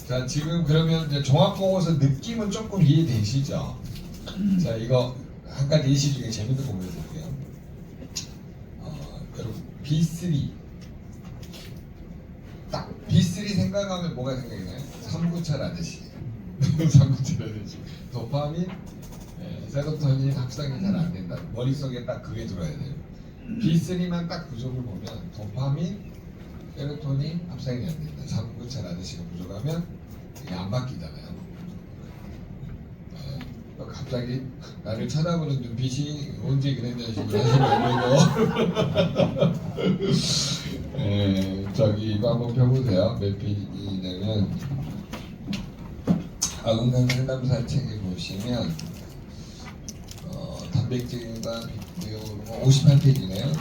자, 지금 그러면 이제 종합보고서 느낌은 조금 이해되시죠? 자, 이거 한 가지 예시 중에 재밌는 거 보여드릴게요. 여러분 B3 딱 B3 생각하면 뭐가 생각이 나요? 삼구철 아저씨. 삼구철 아저씨. 도파민, 세로토닌 합성이 잘 안 된다. 머릿속에 딱 그게 들어야 돼요. B3만 딱 부족을 보면 도파민, 세로토닌 합성이 안 된다. 삼구철 아저씨가 부족하면 이게 안 바뀌잖아요. 또 갑자기 나를 쳐다보는 눈빛이 언제 그랬냐 식으로 하시면 저기 이거 한번 펴보세요. 몇 페이지냐면 건강 상담사 책에 보시면 단백질과 비교 58페이지네요.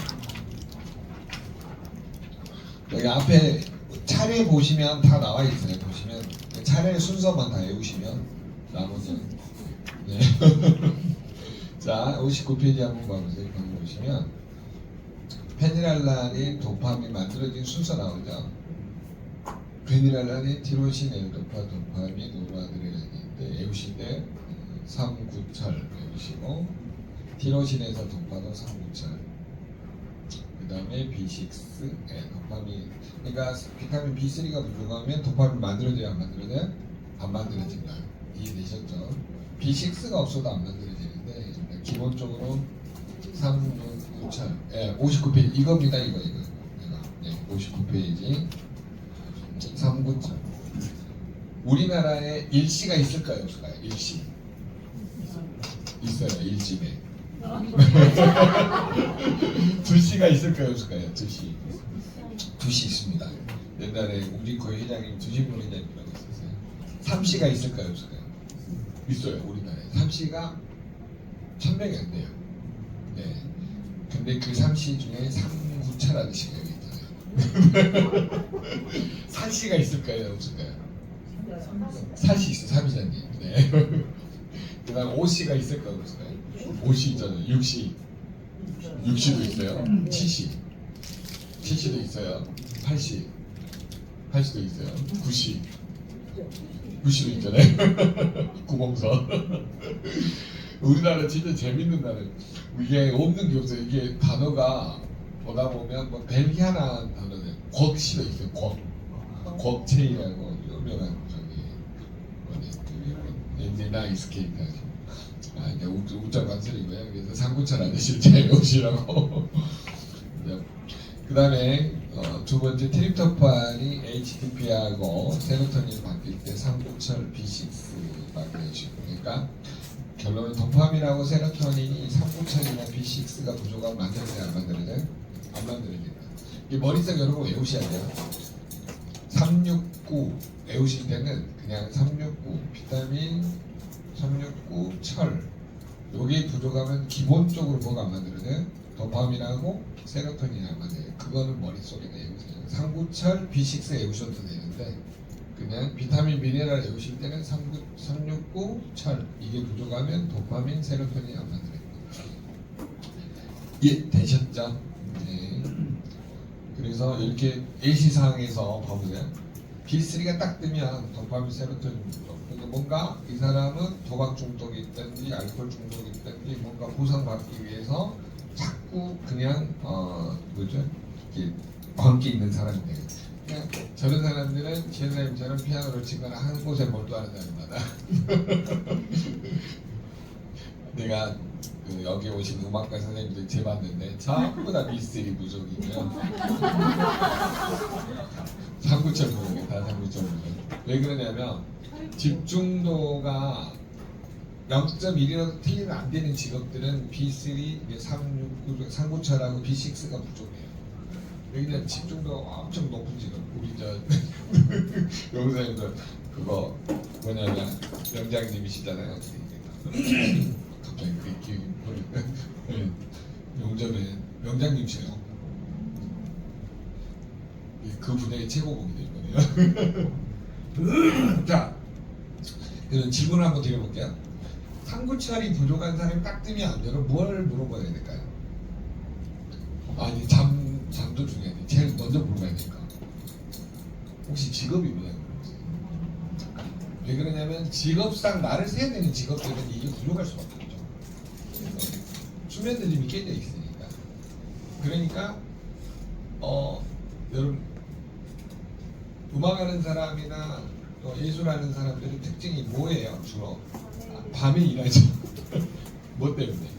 여기 앞에 차례 보시면 다 나와 있어요. 보시면 차례 순서만 다 외우시면 나머지는 네. 자, 59페이지 한번 봐보세요. 거기 보시면 페니랄라닌, 도파민 만들어진 순서 나오죠. 페니랄라닌, 티로신, L도파, 도파민, 노라드레나린인데 외우실 때 3구철 외우시고 티로신에서 도파도 3구철 그 다음에 B6, 도파민. 그러니까 비타민 B3가 부족하면 도파민 만들어져야 안 만들어져요? 안 만들어진다. 이해되셨죠? B6가 없어도 안 만들어지는데 기본적으로 3구철 59페이지 이겁니다. 이거 59페이지 3구철. 우리나라에 일시가 있을까요? 없을까요? 일시 있어요. 일집에 2시가 있을까요? 없을까요? 2시 있습니다. 옛날에 우리코의 회장님 두신문 회장님이라고 있었어요. 3시가 있을까요? 없을까요? 있어요. 우리나라에 3시가 1000명이 안 돼요. 네. 근데 그 3시 중에 3구철 아저씨가 여기 있잖아요. 4시가 있을까요? 없을까요? 4시 있어. 3시장님. 네. 그 다음 5시가 있을까요? 없을까요? 5시 있잖아요. 6시도 있어요. 7시도 있어요. 8시도 있어요. 9시도 있잖아요. 구멍서. 우리나라 진짜 재밌는 나라. 이게 없는 게 없어요. 이게 단어가 보다 보면 뭐 벨기아나 단어들 곽시도 있어요. 곽체이라고 유명한 저기 엔지나 이스케이트 하시고. 이제 우짜 관설이고요. 그래서 상구철 아저씨를 잘 외우시라고. 그 다음에 두 번째 트립토판이 HTP하고 세로토닌이 바뀔 때 상구철 B6가 되시고, 그러니까 결론은 도파민하고 세로토닌이 상구철이나 B6가 부족하면 만들어져요? 안 만들어져요? 안 만들어진다. 이 머릿속 여러분 외우셔야 돼요. 369 외우실 때는 그냥 369 비타민 369 철 요게 부족하면 기본적으로 뭐가 안 만들어져요? 도파민하고 세로토닌이 안 만들어요. 그거는 머릿속에 외우세요. 상구철 B6 외우셔도 되는데 그냥 비타민 미네랄 외우실 때는 369 철 이게 부족하면 도파민 세로토닌이 안 만들어요. 이해되셨죠? 네. 그래서 이렇게 예시사항에서 봐보세요. B3가 딱 뜨면 도파민 세로토닌 부족. 그러니까 뭔가 이 사람은 도박 중독이 있든지 알코올 중독이 있든지 뭔가 보상받기 위해서 자꾸 그냥 이렇게 관계 있는 사람이에요. 그냥 저런 사람들은 지현사님처럼 피아노를 치거나 한 곳에 몰두하는 사람마다 내가 여기 오신 음악가 선생님들 재봤는데 전부 다 B3 부족이고요. 상구철 부족이에요. 다 상구철 부족. 왜 그러냐면 집중도가 0.1이라도 틀리면 안 되는 직업들은 B3, 369, 상구철하고 B6가 부족해요. 여기는 집중도가 엄청 높은 직업. 우리 저 용사님도 그거 뭐냐면 명장님이시잖아요. 갑자기 그 기억이 버리네. 용접에 명장님이세요. 그 분야의 최고봉이 될 거예요. 자, 그럼 질문을 한번 드려볼게요. 상구철이 부족한 사람이 딱 뜨면 여러분 뭘 물어봐야 될까요? 아니 잠도 중요한데 제일 먼저 물어봐야 될까? 혹시 직업이 뭐냐고 물어보세요. 왜 그러냐면 직업상 나를 세야 되는 직업들은 이게 굴러갈 수밖에 없죠. 그래서 수면 느림이 깨져 있으니까. 그러니까 여러분 음악하는 사람이나 또 예술하는 사람들의 특징이 뭐예요? 주로 밤에 일하죠. 뭐 때문에?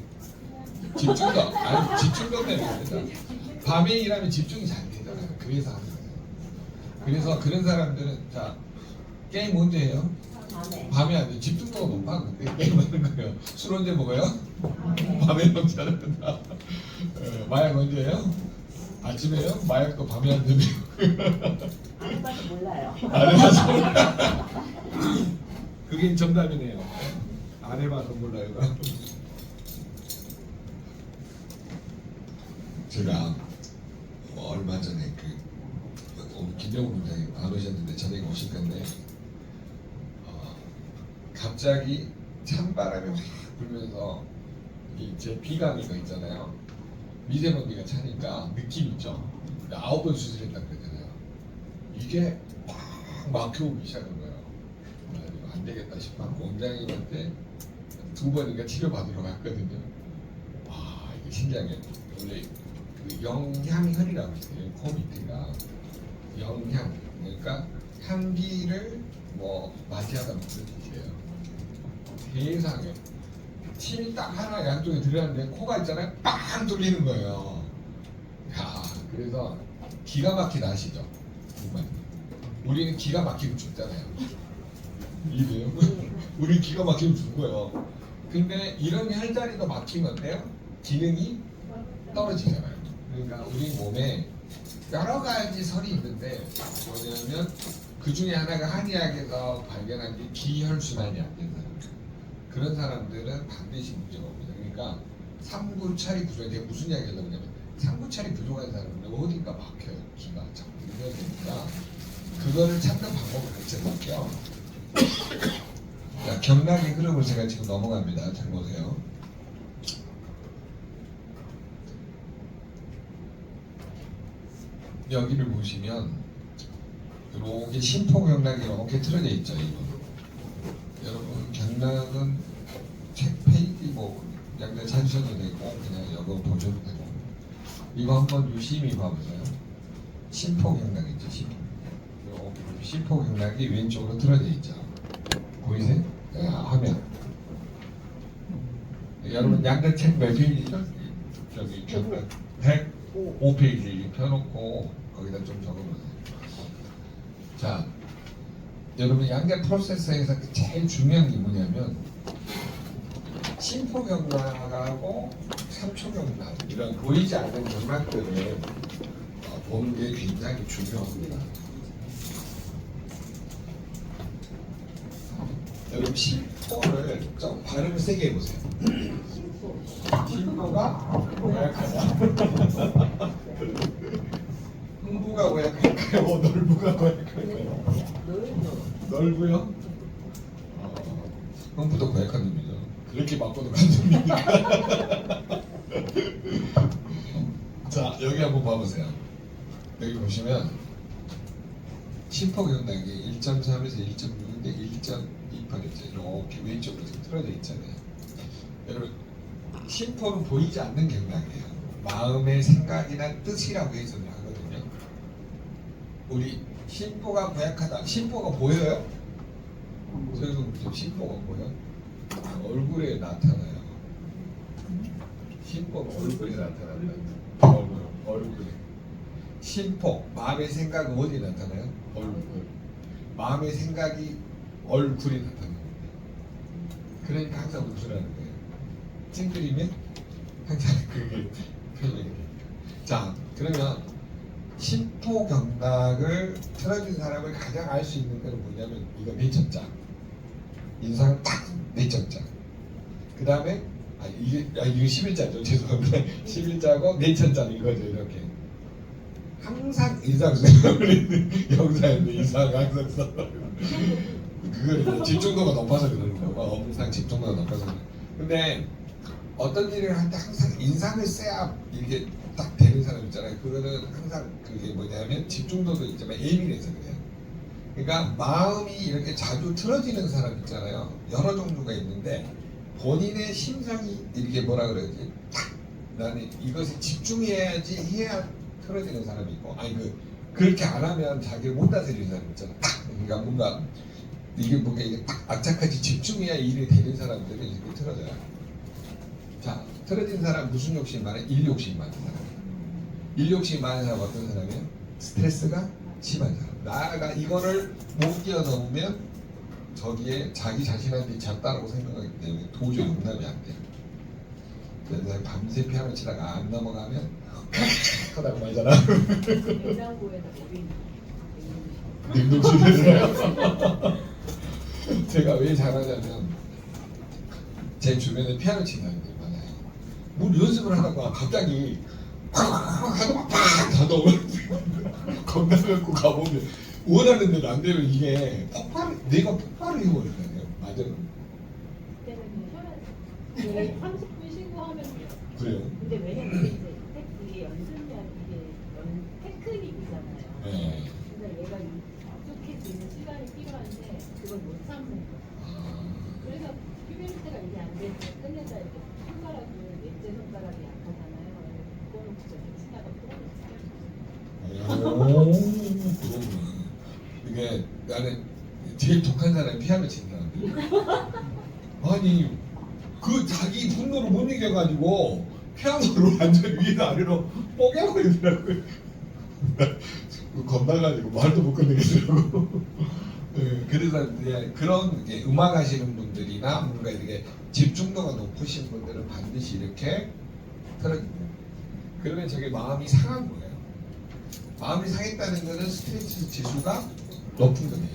집중도 아니 집중도 때문에 밤에 일하면 집중이 잘 되잖아요. 그래서 하는 거예요. 그래서 그런 사람들은 자 게임 언제 해요? 밤에 안 돼. 집중도가 높아. 근데 게임하는 거예요. 술 언제 먹어요? 밤에 먹잖아요. 마약 언제 해요? 아침에요? 마약도 밤에 안 되면 안 해봐서 몰라요. 안 해봐서 몰라. 그게 정답이네요. 안 해봐서 몰라요. 제가 얼마 전에 오늘 김병우 군장이 안 오셨는데 저녁에 오실 건데 갑자기 찬바람이 확 불면서 제 비강이 거 있잖아요. 미세먼지가 차니까 느낌 있죠. 9번 수술했다 그랬잖아요. 이게 막 막혀오기 시작한 거예요. 이거 안 되겠다 싶어 원장님한테 2번인가 치료받으러 갔거든요. 와 이게 신기한 게 원래 그 영향혈이라고 있어요. 코 밑에가 영향 그러니까 향기를 뭐 맞이하다 무슨 뜻이에요. 세상에 침이 딱 하나 양쪽에 들어갔는데 코가 있잖아요. 빵 뚫리는 거예요. 야 그래서 기가 막히다 아시죠? 정말 우리는 기가 막히면 죽잖아요. 이래요? 우리 기가 막히면 죽어요. 근데 이런 혈자리도 막히면 어때요? 기능이 떨어지잖아요. 그러니까 우리 몸에 여러 가지 설이 있는데 뭐냐면 그 중에 하나가 한의학에서 발견한 게 기혈순환이 안 된다. 그런 사람들은 반드시 문제가 옵니다. 그러니까 삼구찰이 부족해. 제가 무슨 이야기 하려고 하냐면 삼구찰이 부족한 사람은 어딘가 막혀요. 기가 자꾸 늘려야 되니까 그거를 찾는 방법을 가르쳐 드릴게요. 자, 경락의 흐름을 제가 지금 넘어갑니다. 잘 보세요. 여기를 보시면 이렇게 심포경락이 이렇게 틀어져 있죠. 이거. 여러분 경락은 책 페이지 뭐 양대 찾으셔도 되고 그냥 이거 보셔도 되고 이거 한번 유심히 봐보세요. 심포경락 있죠. 심포경락이 왼쪽으로 틀어져 있죠. 보이세요? 화면. 여러분 양대 책 몇 페이지죠? 저기 경락 105페이지 펴놓고 거기다 좀 적어보세요. 자, 여러분 양자 프로세서에서 제일 중요한 게 뭐냐면 심포경락하고 삼초경락 이런 보이지 않는 경락들을 보는 게 굉장히 중요합니다. 여러분 심포를 좀 발음을 세게 해보세요. 심포가 고약하다. 흥부가 고약할까요? 넓부가 고약할까요? 넓고요? 흥부도 고약한 놈이죠. 그렇게 바꿔도 간 놈이니까. 자 여기 한번 봐보세요. 여기 보시면 심포경락이 1.3에서 1.6인데 1.28이죠. 이렇게 왼쪽으로 틀어져 있잖아요. 여러분 심포는 보이지 않는 경락이에요. 마음의 생각이나 뜻이라고 해석을 하거든요. 우리 심포가 고약하다. 심포가 보여요? 저희도 심포가 보여? 얼굴에 나타나요. 심포가 얼굴에 나타난다. 얼굴에. 심포, 마음의 생각은 어디에 나타나요? 얼굴. 마음의 생각이 얼굴에 나타납니다. 그러니까 항상 웃으라는 거예요. 찡그리면 항상 그게 표현이 돼요. 자, 그러면 심포경락을 틀어진 사람을 가장 알 수 있는 건 뭐냐면 이거 내천자. 인상 딱 내천자. 그 다음에 이거 11자죠. 죄송합니다. 11자고 내천자는 이거죠. 이렇게. 항상 인상 써요. 영상인데 인상 항상 써. 그걸 집중도가 높아서 그러는 거고 항상 집중도가 높아서 근데 어떤 일을 할 때 항상 인상을 써야 이게 딱 되는 사람 있잖아요. 그거는 항상 그게 뭐냐면 집중도도 있지만 예민해서 그래요. 그러니까 마음이 이렇게 자주 틀어지는 사람 있잖아요. 여러 종류가 있는데 본인의 심상이 이렇게 뭐라 그러지? 딱 나는 이것에 집중해야지 해야 틀어지는 사람이 있고, 아니 그렇게 안 하면 자기를 못 다스리는 사람 있잖아. 딱 그러니까 뭔가 이게 뭔가 이게 딱 악착같이 집중해야 일이 되는 사람들은 이렇게 틀어져요. 자, 틀어진 사람 무슨 욕심 많아? 일 욕심 많은 사람. 일 욕심 많은 사람 어떤 사람이에요? 스트레스가 심한 사람. 나가 이거를 못 뛰어넘으면 저기에 자기 자신한테 졌다라고 생각하기 때문에 도저히 용납이 안 돼요. 그래서 밤새 피아노 치다가 안 넘어가면 하다고 말잖아. 냉장고에다 내리는 냉동실에서요. 제가 왜 잘하냐면 제 주변에 피아노 치는 사람들이 많아요. 뭘 연습을 하다가 갑자기 하다가 팍 닫아오면 겁나갖고 가보면 원하는 대로 안 되면 이게 내가 폭발을 해버리잖아요. 맞아요. 그때는 그냥 30분 쉬고 하면 돼요. 그래요. 근데 왜냐면 이게 연습량 이게 테크닉이잖아요. 네. 그러니까 얘가 익숙해지는 시간이 필요한데 그걸 못 참는 거예요. 아, 그래서 큐베르트가 이게 안 되면 끝내자 이렇게 손가락을 넷째 손가락이 약하잖아요. 그거는 진짜 치다가 부러졌어요. 그렇구나. 이게 나는 제일 독한 사람이 피아노 치는 사람들. 아니 그 자기 분노를 못 이겨가지고 피아노를 완전 위에서 아래로 뽀개버리더라고요. 겁나가지고 말도 못 꺼내겠더라고. 그래서 이제 그런 이제 음악 하시는 분들이나 뭔가 이렇게 집중도가 높으신 분들은 반드시 이렇게 틀어줍니다. 그러면 저게 마음이 상한 거예요. 마음이 상했다는 것은 스트레스 지수가 높은 거예요.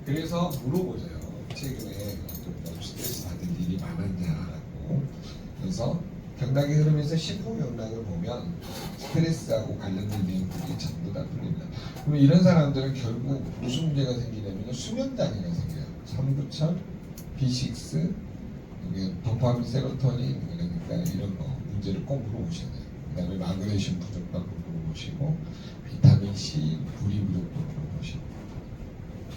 그래서 물어보세요. 최근에 좀 스트레스 받은 일이 많았냐라고. 그래서 경락이 흐르면서 심포 경락을 보면 스트레스하고 관련된 내용들이 전부 다 풀립니다. 그러면 이런 사람들은 결국 무슨 문제가 생기냐면 수면 장애가 생겨요. 삼구천, B6, 이게 도파민, 세로토닌 그러니까 이런 거 문제를 꼭 물어보셔야 돼요. 그다음에 마그네슘 부족도 물어보시고 비타민 C, 불이 부족도 물어보시고.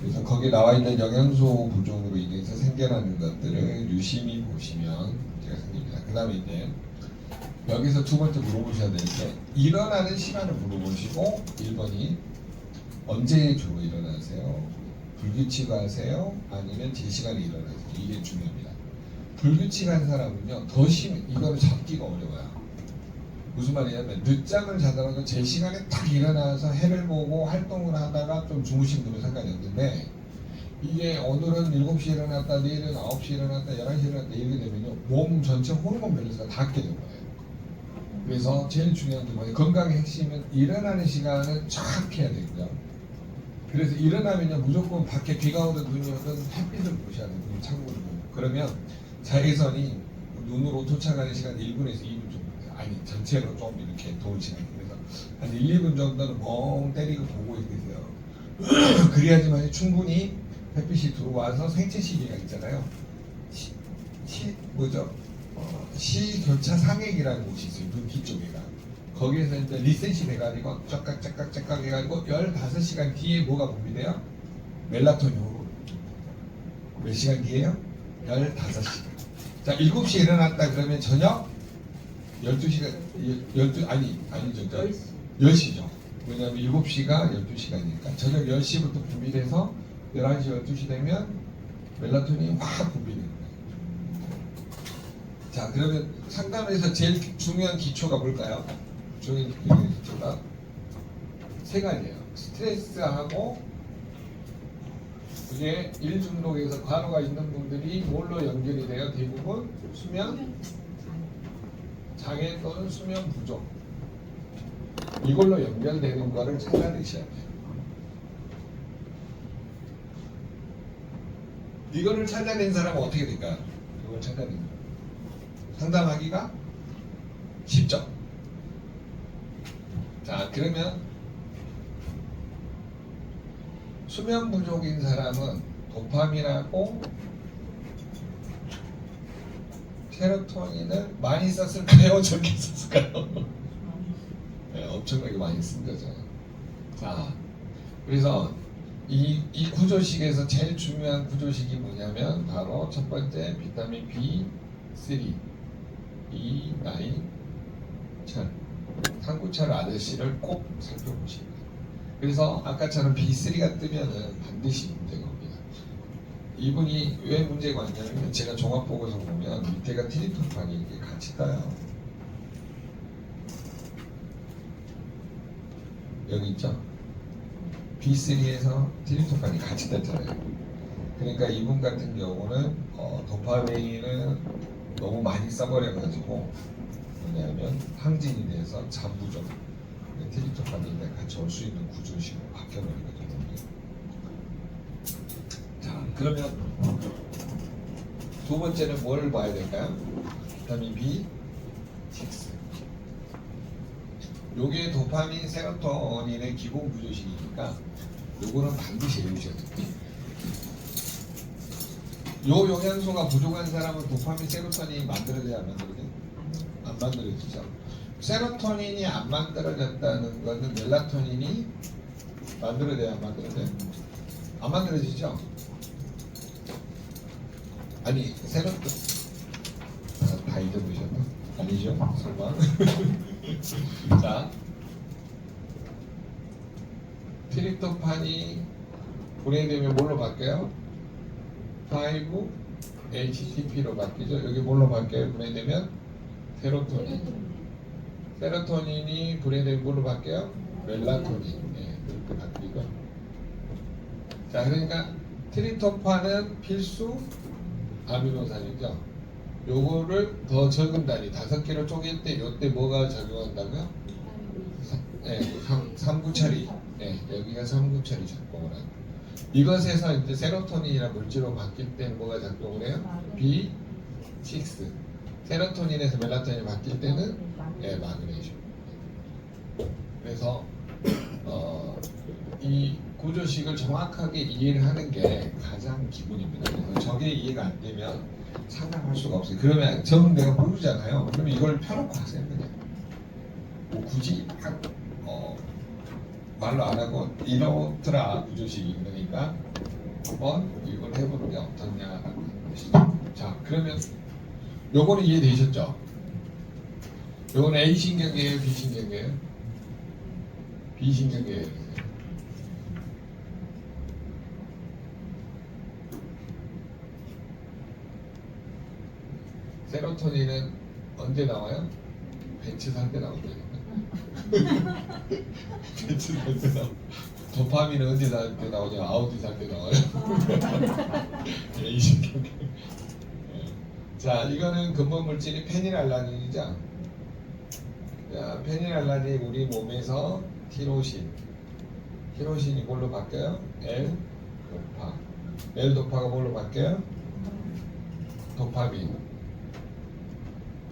그래서 거기에 나와 있는 영양소 부족으로 인해서 생겨나는 것들을 유심히 보시면 문제가 생깁니다. 그다음에 이제 여기서 두 번째 물어보셔야 될 게 일어나는 시간을 물어보시고 1번이 언제 주로 일어나세요? 불규칙하세요? 아니면 제 시간에 일어나세요? 이게 중요합니다. 불규칙한 사람은요 더 이거를 잡기가 어려워요. 무슨 말이냐면 늦잠을 자더라도 제 시간에 딱 일어나서 해를 보고 활동을 하다가 좀 주무시면 되면 상관이 없는데 이게 오늘은 7시에 일어났다 내일은 9시에 일어났다 11시에 일어났다 이렇게 되면요 몸 전체 호르몬 밸런스가 다 깨는 거예요. 그래서 제일 중요한 게 뭐냐면 건강의 핵심은 일어나는 시간을 정확해야 되고요. 그래서 일어나면요 무조건 밖에 비가 오든 눈이 오든 햇빛을 보셔야 돼요. 창문을 보고. 그러면 자외선이 눈으로 도착하는 시간 1분에서 2분 정도 돼요. 아니 전체로 좀 이렇게 도는 시간. 그래서 한 1, 2분 정도는 멍 때리고 보고 있으세요. 그래야지만 충분히 햇빛이 들어와서 생체 시계가 있잖아요. 시교차 상액이라는 곳이 있어요. 눈 뒤쪽에가. 거기에서 이제 리셋이 돼가지고 쩍깍 해가지고 15시간 뒤에 뭐가 분비돼요? 멜라토닌 호르몬. 몇 시간 뒤에요? 15시간. 자, 7시에 일어났다 그러면 저녁 12시간, 아니죠. 10시죠. 왜냐면 7시가 12시간이니까. 저녁 10시부터 분비돼서 11시, 12시 되면 멜라토닌이 확 분비되는 거예요. 자, 그러면 상담에서 제일 중요한 기초가 뭘까요? 중요한 기초가 세 가지예요. 스트레스하고 그게 일 중독에서 과로가 있는 분들이 뭘로 연결이 돼요? 대부분 수면 장애 또는 수면 부족 이걸로 연결되는 거를 찾아내셔야 돼요. 이거를 찾아낸 사람은 어떻게 될까요? 이걸 찾아낸 거 상담하기가 쉽죠. 자, 그러면 수면 부족인 사람은 도파민하고 세로토닌을 많이 썼을까요? 적게 썼을까요? 네, 엄청나게 많이 쓴 거죠. 자, 그래서 이 구조식에서 제일 중요한 구조식이 뭐냐면 바로 첫 번째 비타민 B3 이 나인 철 상구철 아저씨를 꼭 살펴보시고 그래서 아까처럼 B3가 뜨면은 반드시 문제가 옵니다. 이분이 왜 문제가 왔냐면 제가 종합보고서 보면 밑에가 트립토판이 이렇게 같이 떠요. 여기 있죠? B3에서 트립토판이 같이 떴잖아요. 그러니까 이분 같은 경우는 도파민을 너무 많이 써버려가지고 뭐냐면 항진이 돼서 잠부정 트립토판이 같이 올 수 있는 구조식으로 바뀌어버리거든요. 자, 그러면 두 번째는 뭘 봐야 될까요? 비타민 B6. 요게 도파민, 세로토닌의 기본 구조식이니까 요거는 반드시 외우셔야 돼요. 요 영양소가 부족한 사람은 도파민, 세로토닌이 만들어져야 안 만들어져요? 안 만들어지죠. 세로토닌이 안 만들어졌다는 것은 멜라토닌이 만들어져야 안 만들어져요? 안 만들어지죠? 아니 다 잊어보셨나? 아니죠? 설마? 자, 트립토판이 분해되면 뭘로 바뀌어요? 5-HTP로 바뀌죠. 여기 뭘로 바뀌어요? 분해되면 세로토닌. 세로토닌이 분해되면 뭘로 바뀌어요? 멜라토닌. 네, 그렇게 바뀌고. 자, 그러니까 트립토판은 필수 아미노산이죠. 요거를 더 적은 단위 5개로 쪼갤 때 요때 뭐가 작용한다고요? 네, 3구처리. 네, 여기가 3구처리 작동을 합니다. 이것에서 이제 세로토닌이라는 물질로 바뀔 때는 뭐가 작동을 해요? B6. 세로토닌에서 멜라토닌이 바뀔 때는 마그네슘. 그래서 이 구조식을 정확하게 이해를 하는 게 가장 기본입니다. 그래서 저게 이해가 안 되면 상담할 수가 없어요. 그러면 저는 내가 모르잖아요. 그러면 이걸 펴놓고 하세요. 그냥 뭐 굳이 말로 안 하고 이렇더라 구조식이. 그러니까 한번 이걸 해보는 게 어떻냐라고 하는 것이죠. 자, 그러면 요거는 이해되셨죠? 요거는 A 신경계예요, B 신경계예요? B 신경계예요. 세로토닌은 언제 나와요? 벤츠 살 때 나온다니까. 벤츠 살 때 나와. 도파민은 언제 살 때 나오냐? 아우디 살 때 나와요. A 신경계. 자, 이거는 근본 물질이 페닐알라닌이죠. 자, 페닐알라닌이 우리 몸에서 티로신이 뭘로 바뀌어요? L-도파. L-도파가 뭘로 바뀌어요?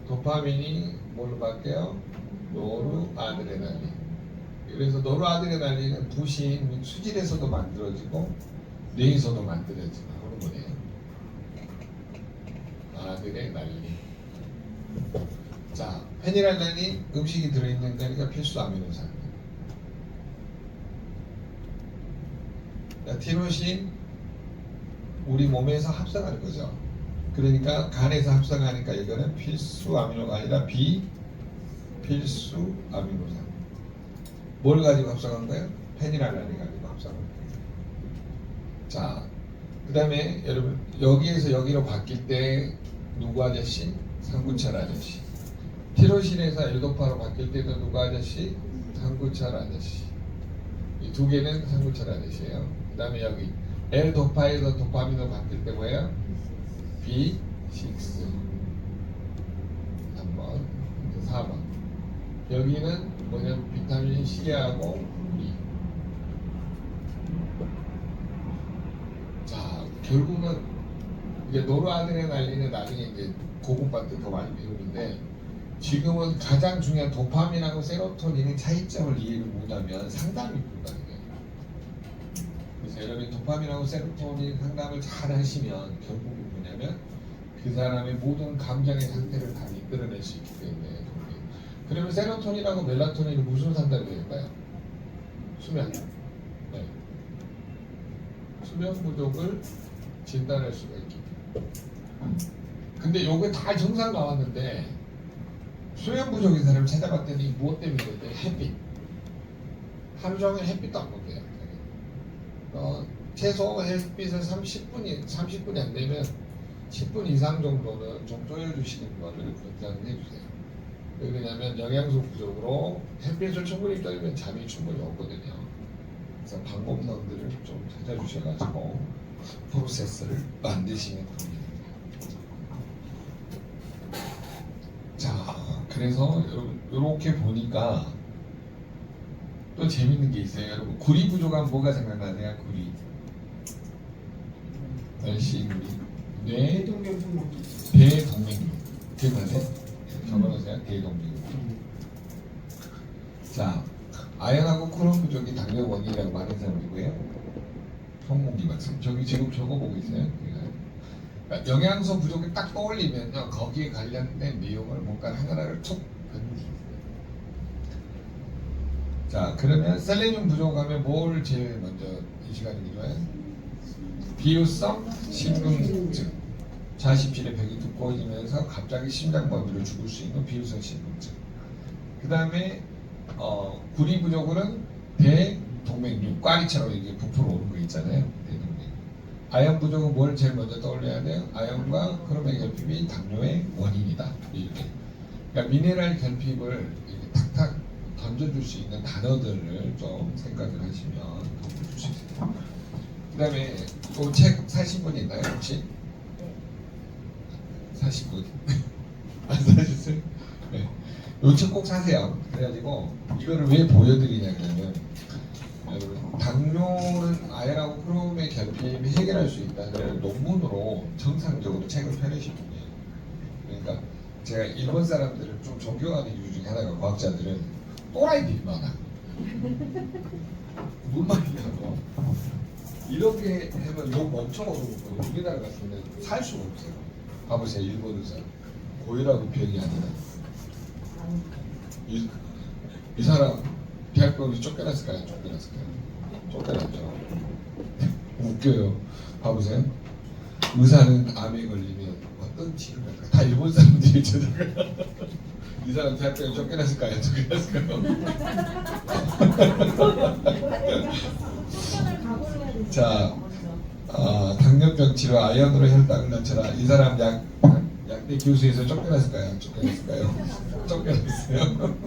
도파민이 뭘로 바뀌어요? 노르아드레날린. 그래서 노르아드레날린은 부신 및 수질에서도 만들어지고 뇌에서도 만들어지는 호르몬이에요. 아드레날린. 자, 페닐알라닌 음식이 들어있는 거니까 필수 아미노산. 티로신 우리 몸에서 합성하는 거죠. 그러니까 간에서 합성하니까 이거는 필수 아미노가 아니라 비필수 아미노산. 뭘 가지고 합성한 거예요? 페닐알라닌 가지고 합성한 거예요. 자, 그 다음에 여러분 여기에서 여기로 바뀔 때 누구 아저씨? 상구철 아저씨. 티로신에서 L도파로 바뀔 때도 누구 아저씨? 상구철 아저씨. 이 두 개는 상구철 아저씨예요. 그 다음에 여기 L도파에서 도파민으로 바뀔 때 뭐예요? B6. 3번, 4번. 여기는 뭐냐면 비타민 C하고 B. 자, 결국은 이제 노르아드레날린은 나중에 이제 고급반 때 더 많이 배우는데 지금은 가장 중요한 도파민하고 세로토닌의 차이점을 이해를 못하면 상담이 불가능해요. 그래서 여러분이 도파민하고 세로토닌 상담을 잘 하시면 결국은 뭐냐면 그 사람의 모든 감정의 상태를 다 이끌어낼 수 있기 때문에. 그러면 세로토닌하고 멜라토닌이 무슨 상담이 될까요? 수면. 네. 수면 부족을 진단할 수가 있죠. 근데 요게 다 정상 나왔는데 수면 부족인 사람을 찾아봤더니 무엇 때문인데 햇빛. 하루 종일 햇빛도 안 본대요. 최소 햇빛을 30분이 안 되면 10분 이상 정도는 좀 쪼여주시는 거를 권장해 주세요. 왜냐하면 영양소 부족으로 햇빛을 충분히 쬐면 잠이 충분히 오거든요. 그래서 방법론들을 좀 찾아주셔가지고 프로세스를 만드시면 됩니다. 자, 그래서 이렇게 보니까 또 재밌는 게 있어요. 여러분, 구리 부족하면 뭐가 생각나세요? 구리. 날씨구리. 뇌 대동맥류. 기억나세요? 적어놓으세요. 대동맥류. 자, 아연하고 크롬 부족이 당뇨 원인이라고 많은 사람이고요. 성공기 말씀. 저기 지금 적어보고 있어요. 그러니까 영양소 부족이 딱 떠올리면요, 거기에 관련된 내용을 뭔가 하나를 툭 던지세요. 자, 그러면 셀레늄 부족하면 뭘 제일 먼저 이 시간에 기도해? 비유성 심근증. 자십질의 벽이 두꺼워지면서 갑자기 심장마비로 죽을 수 있는 비유성 심근증. 그 다음에 구리 부족으로는 대동맥류, 꽈리처럼 이게 부풀어 오는 거 있잖아요. 대동맥류. 아연 부족은 뭘 제일 먼저 떠올려야 돼요? 아연과 크롬의 결핍이 당뇨의 원인이다. 이렇게. 그러니까 미네랄 결핍을 이렇게 탁탁 던져줄 수 있는 단어들을 좀 생각을 하시면 도움을 줄 수 있어요. 그 다음에 또 책 사신 분 있나요 혹시? 네. 사신 분? 안 사셨어요? 네. 이 책 꼭 사세요. 그래가지고 이거를 왜 보여드리냐면 여러분, 당뇨는 아연하고 크롬의 결핍이 해결할 수 있다는 논문으로 정상적으로 책을 펴내신 분이에요. 그러니까 제가 일본 사람들을 좀 존경하는 이유 중에 하나가 과학자들은 또라이들이 많아. 뭔 말이냐고. 이렇게 하면 욕 엄청 얻어먹고 우리나라 같으면 살 수가 없어요. 봐보세요. 일본 의사. 고혈압이 병이 아니라. 이 사람 대학병원에서 쫓겨났을까요? 쫓겨났죠. 웃겨요. 봐보세요. 의사는 암에 걸리면 어떤 치료를 할까? 다 일본 사람들이 찾아가요. 이 사람 대학병원 쫓겨났을까요? 자, 당뇨병 치료 아연으로 혈당을 낮춰라. 이 사람 약대 교수에서 쫓겨났을까요? 안 쫓겨났을까요? 쫓겨났어요.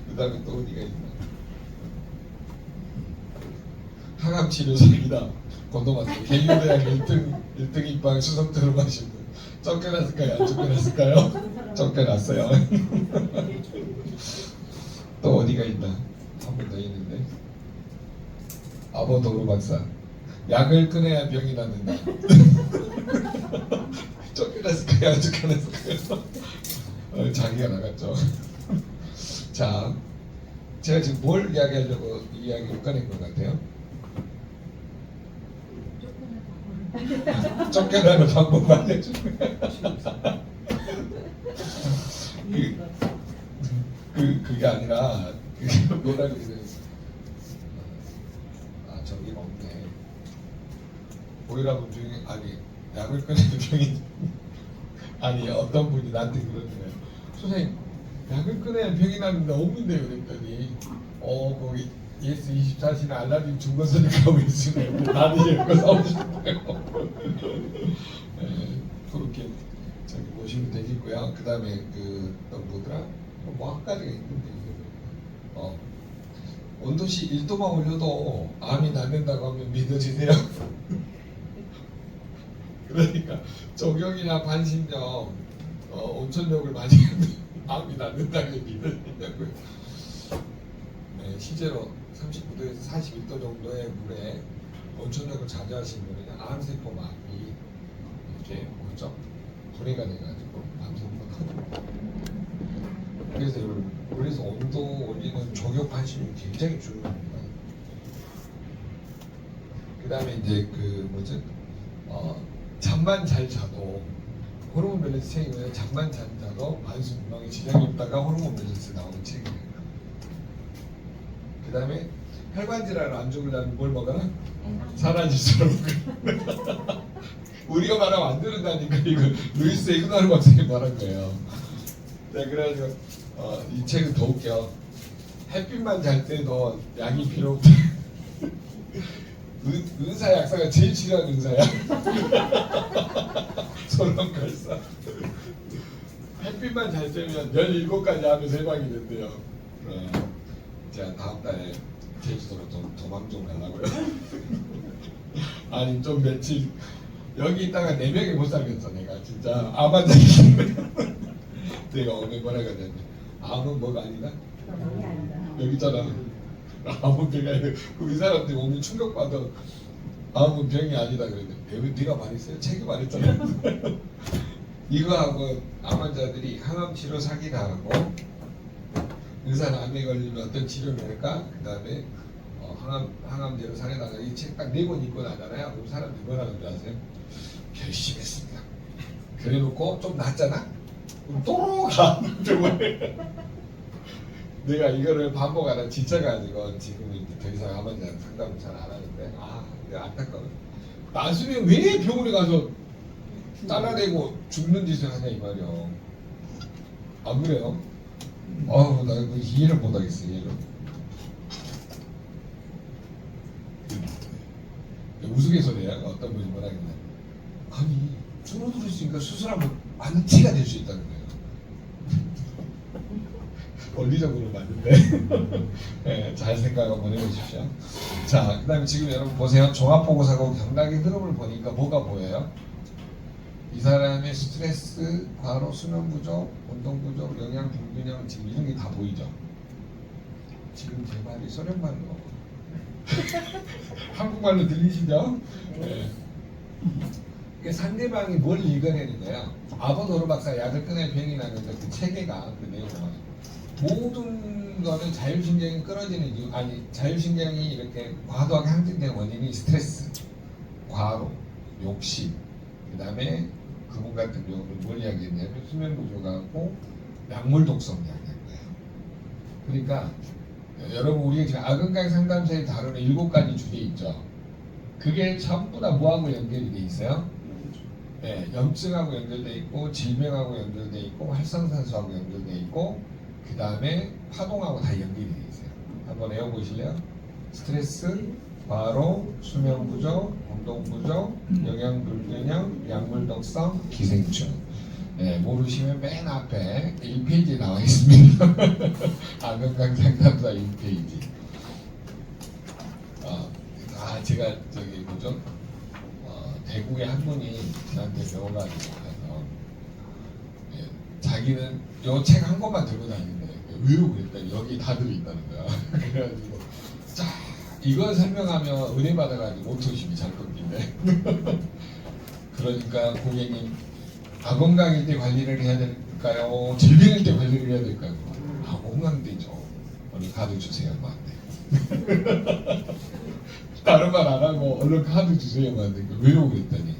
그 다음에 또 어디가 있나? 항암 치료사입니다. 건너갔어요. 개유대학 1등 입방 수석 들어가신 분. 쫓겨났을까요? 안 쫓겨났을까요? 쫓겨났어요. 또 어디가 있나? 한 번 더 있는데. 아보도로 박사. 약을 끊어야 병이 낫는다. 쫓겨났을까요? 안 쫓겨났을까요? 자기가 나갔죠. 자, 제가 지금 뭘 이야기하려고 이 이야기를 꺼낸 것 같아요? 쫓겨나는 방법 알려주는 그게 아니라 뭐라 그래야 저기 없네. 고혈압은 병이 아니 약을 끊는 병이 아니 어떤 분이 나한테 그러더래요. 선생님 약을 끊어야 병이 나는데 없는데요 그랬더니 거기 ES24시나 알라딘 중고서를 가고 있으네요. 나는 읽고 싸우시고요. 그렇게 저기 보시면 되겠고요. 그 다음에 또 뭐더라? 뭐 한 가지가 있는데 온도시 1도만 올려도 암이 낫는다고 하면 믿어지세요? 그러니까 적용이나 반신욕, 온천욕을 많이 하면 암이 낫는다고 믿어지냐고요. 네, 실제로 39도에서 41도 정도의 물에 온천욕을 자주 하시는 분은 암세포막이 이렇게 뭐죠? 분해가 돼가지고 암세포가 터져요. 그래서 온도 올리는 적용 반신욕이 굉장히 중요합니다. 그 다음에 이제 잠만 잘 자도 호르몬 밸런스 책이면 잠만 잘 자도 반수 구강에 지장이 없다가 호르몬 밸런스 나오는 책이에요. 그 다음에 혈관 질환을 안 죽으려면 뭘 먹어라? 산화질소를 먹어. 우리가 말하면 안 들은다니까. 이거 루이스 이그노르 박사님 말한 거예요. 네, 그래가지고 이 책은 더 웃겨. 햇빛만 잘 때도 약이 필요 없다. 은사 약사가 제일 싫어하는 은사야. 소름 걸사. 햇빛만 잘 쬐면 17가지 하면서 해방이 된대요. 제가 다음 달에 제주도로 도망 좀 가려고요. 아니 좀 며칠 여기 있다가 4명이 못 살겠어. 내가 진짜 암환자. 내가 오늘 뭐라 그랬는데 암은 뭐가 아니다? 여기 있잖아. 암은 병이 아니라 이 사람들이 오면 충격받아. 암은 병이 아니다 그랬는데 왜 네가 말했어요? 책이 말했잖아. 이거하고 암 환자들이 항암 치료 사기다 하고 의사는 암에 걸리면 어떤 치료를 할까? 그 다음에 항암제로 사려다가 이 책 딱 4권 읽고 나잖아요. 그럼 사람들이 뭐라는 줄 아세요? 결심했습니다. 그래놓고 좀 낫잖아? 그럼 또 가. 내가 이거를 반복하다 지쳐가지고 지금 더 이상 암 환자 상담을 잘 안 하는데 내가 안타까워. 나중에 왜 병원에 가서 잘라내고 죽는 짓을 하냐 이 말이야. 안 그래요? 나 이거 이해를 못하겠어. 이해를. 우스갯소리야. 어떤 분이 뭐라 했냐. 아니 줄어들었으니까 수술하면 완전 티가 될 수 있다는 거예요. 원리적으로 맞는데. 네, 잘 생각 한번 해보십시오. 자, 그 다음에 지금 여러분 보세요. 종합보고서하고 경락의 흐름을 보니까 뭐가 보여요? 이 사람의 스트레스, 과로, 수면 부족, 운동 부족, 영양 불균형 지금 이런 게 다 보이죠? 지금 제 말이 소련말로 한국말로 들리시죠? 네. 이게 상대방이 뭘 읽어내는 거야? 아보도르 박사 약을 끊을 병이 나는데 그 체계가 그 내용을 모든 거는 자율신경이 끊어지는 이유, 아니 자율신경이 이렇게 과도하게 항진된 원인이 스트레스, 과로, 욕심, 그 다음에 그분 같은 경우는 뭘 이야기했냐면 수면 부족하고 약물 독성 이야기한 거예요. 그러니까 여러분 우리가 지금 아근강 상담사에 다루는 7가지 주제 있죠. 그게 전부 다 뭐하고 연결이 돼 있어요? 네, 염증하고 연결돼 있고 질병하고 연결돼 있고 활성산소하고 연결돼 있고 그 다음에 파동하고 다 연결이 돼 있어요. 한번 외워보실래요? 스트레스, 과로, 수면 부족, 운동 부족, 영양 불균형, 약물 독성, 기생충. 네, 모르시면 맨 앞에 1페이지에 나와 있습니다. 아건강 상담사 1페이지. 제가 저기 뭐죠? 대구에 한 분이 저한테 배워가지고 가서 자기는 요 책 한 권만 들고 다니는데 왜요? 그랬더니 여기 다 들어있다는 거야. 그래가지고 자 이걸 설명하면 은혜 받아가지고 5,000씩이 잘 끊긴대. 그러니까 고객님 아건강일 때 관리를 해야 될까요? 질병일 때 관리를 해야 될까요? 건강되죠. 얼른 카드 주세요. 뭐 안 돼. 다른 말 안 하고 얼른 카드 주세요. 뭐 안 돼. 왜요? 그랬더니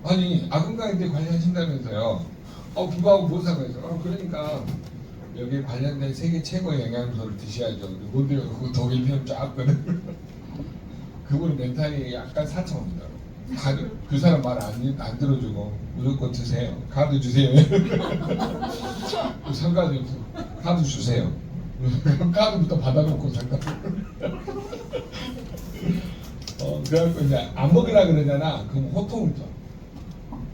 아니 아건강일 때 관리하신다면서요. 그거하고 뭔 상관이 있어? 그러니까 여기 관련된 세계 최고의 영양소를 드셔야죠. 뭔데요? 그거 독일 film 쫙거든. 그분은 멘탈이 약간 사차원이다. 그 사람 말 안 들어주고 무조건 드세요. 카드 주세요. 상관이 없어. 카드 주세요. 카드부터 받아놓고 잠깐. 그래갖고 이제 안 먹으라 그러잖아. 그럼 호통을 줘.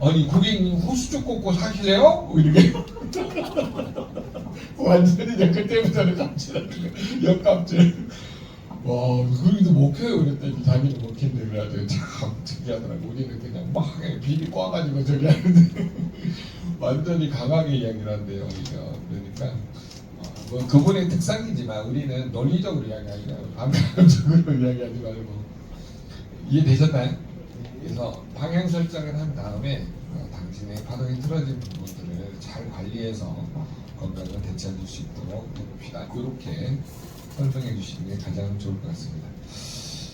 아니 고객님 호수주 꽂고 사실래요? 이렇게. 완전히 이제 그때부터는 갑질하는 거야. 역갑질. 와, 그리도 못 켜요. 그랬더니 자기는 못 켰는데 그래가지고 참 특이하더라고. 우리는 그냥 막 비비 꽈가지고 저기 하는데 완전히 강하게 이야기를 한대요. 그러니까 뭐 그분의 특성이지만 우리는 논리적으로 이야기하잖아요. 감각적으로 이야기하지 말고. 이해되셨나요? 그래서 방향 설정을 한 다음에 당신의 파동이 틀어진 부분들을 잘 관리해서 건강을 되찾을 수 있도록 해봅시다. 이렇게 설명해 주시는 게 가장 좋을 것 같습니다.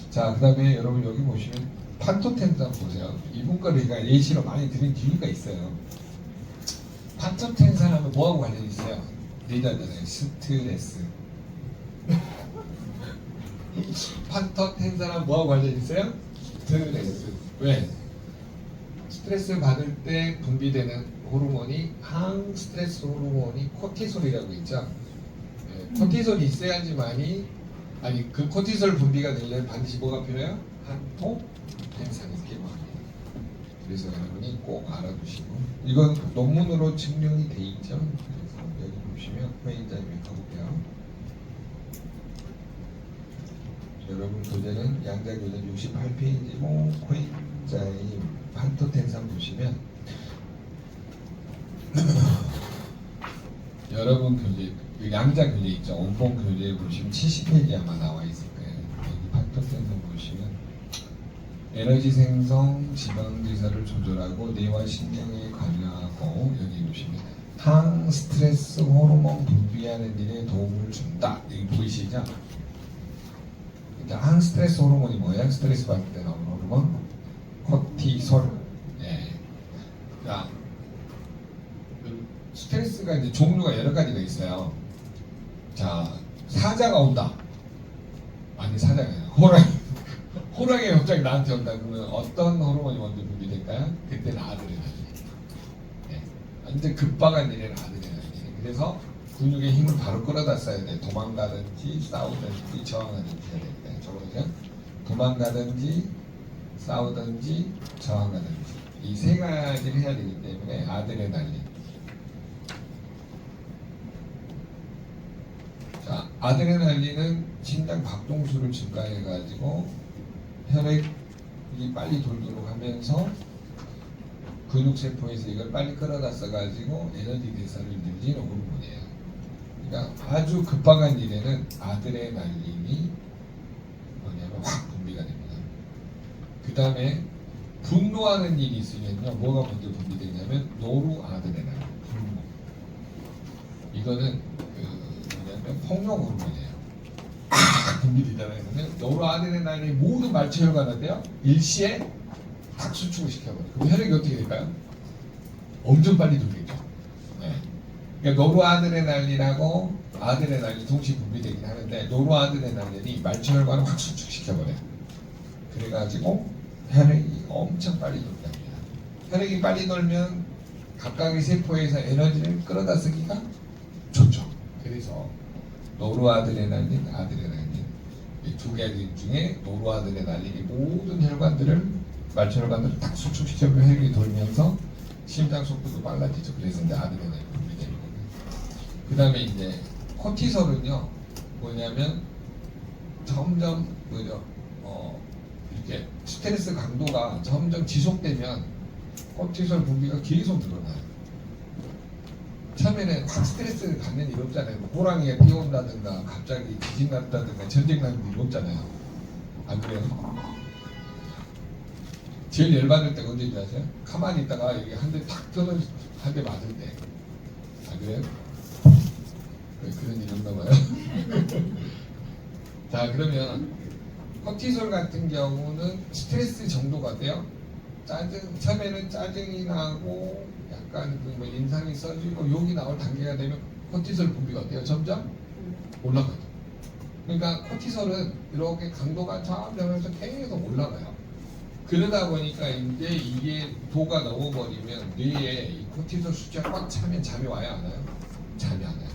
자, 그 다음에 여러분 여기 보시면 판토텐산 보세요. 이분 거를 예시로 많이 드린 이유가 있어요. 판토텐산 하면 뭐하고 관련이 있어요? 리더잖아요. 스트레스. 판토텐산은 뭐하고 관련 있어요? 스트레스. 왜? 스트레스 받을 때 분비되는 호르몬이 항스트레스 호르몬이 코티솔이라고 있죠. 네, 코티솔이 있어야지만이 아니 그 코티솔 분비가 되려면 반드시 뭐가 필요해요? 판토텐산이 필요합니다. 그래서 여러분이 꼭 알아두시고 이건 논문으로 증명이 돼 있죠. 그래서 여기 보시면 코엔자임을 가볼게요. 여러분 교재는 양자 교재 68페이지고 코엔자임 판토텐산 보시면 여러분 교재 그 양자 교재 있죠. 원본 교재에 보시면 70페이지 아마 나와 있을 거예요. 여기 판토텐산 보시면 에너지 생성 지방지사를 조절하고 뇌와 신경에 관여하고 여기 보시면 항스트레스 호르몬 분비하는 일에 도움을 준다. 여기 보이시죠? 항스트레스 호르몬이 뭐예요? 스트레스 받을 때 나오는 호르몬 코티솔. 예. 자, 스트레스가 이제 종류가 여러 가지가 있어요. 자, 사자가 온다. 아니 사자가 아니라 호랑이 갑자기 나한테 온다 그러면 어떤 호르몬이 먼저 분비될까요? 그때는 아드레날린. 네. 완전 급박한 일에는 아드레날린. 그래서 근육의 힘을 바로 끌어다 써야 돼. 도망가든지 싸우든지 저항하든지 해야 됩니다. 저거죠? 도망가든지 싸우든지 저항하든지 이 세 가지를 해야 되기 때문에 아드레날린. 자, 아드레날린은 심장 박동수를 증가해가지고 혈액이 빨리 돌도록 하면서 근육세포에서 이걸 빨리 끌어다 써가지고 에너지 대사를 늘리는 호르몬이에요. 그러니까 아주 급박한 일에는 아드레날린이 뭐냐면 확 분비가 됩니다. 그 다음에 분노하는 일이 있으면요 뭐가 먼저 분비되냐면 노르아드레날린 분노. 이거는 뭐냐면 폭력 호르몬이에요. 분비되잖아요. 그러면 노르아드레날린이 모든 말초 혈관한테요 일시에 탁 수축을 시켜버려요. 그럼 혈액이 어떻게 될까요? 엄청 빨리 돌리죠. 네. 그러니까 노르아드레날린하고 아드레날린 동시 분비되긴 하는데 노르아드레날린이 말초 혈관을 확 수축시켜버려요. 그래가지고 혈액이 엄청 빨리 돌립니다. 혈액이 빨리 돌면 각각의 세포에서 에너지를 끌어다 쓰기가 좋죠. 그래서 노르아드레날린, 아드레날린 이 두 가지 중에 노르아드레날린이 모든 혈관들을 말초 혈관들을 딱 수축시켜서 혈액이 돌면서 심장 속도도 빨라지죠. 그래서 이제 아드레날린 분비되는 거예요. 그 다음에 이제 코티솔은요 뭐냐면 점점 뭐죠? 이렇게 스트레스 강도가 점점 지속되면 코티솔 분비가 계속 늘어나요. 처음에는 확 스트레스를 받는 일 없잖아요. 호랑이가 뛰어온다든가 갑자기 지진 났다든가 전쟁 나는 일 없잖아요. 안 그래요? 제일 열받을 때가 언제인지 아세요? 가만히 있다가 여기 한 대 탁 떠는 한 대 맞을 때. 안 그래요? 왜 그런 일이 없나 봐요. 자, 그러면 코티솔 같은 경우는 스트레스 정도가 돼요. 처음에는 짜증이 나고 약간 뭐 인상이 써지고 욕이 나올 단계가 되면 코티솔 분비가 어때요? 점점 올라가죠. 그러니까 코티솔은 이렇게 강도가 점점 계속 올라가요. 그러다 보니까 이제 이게 도가 넘어버리면 뇌에 이 코티솔 수치가 꽉 차면 잠이 와요, 안 와요? 잠이 안 와요.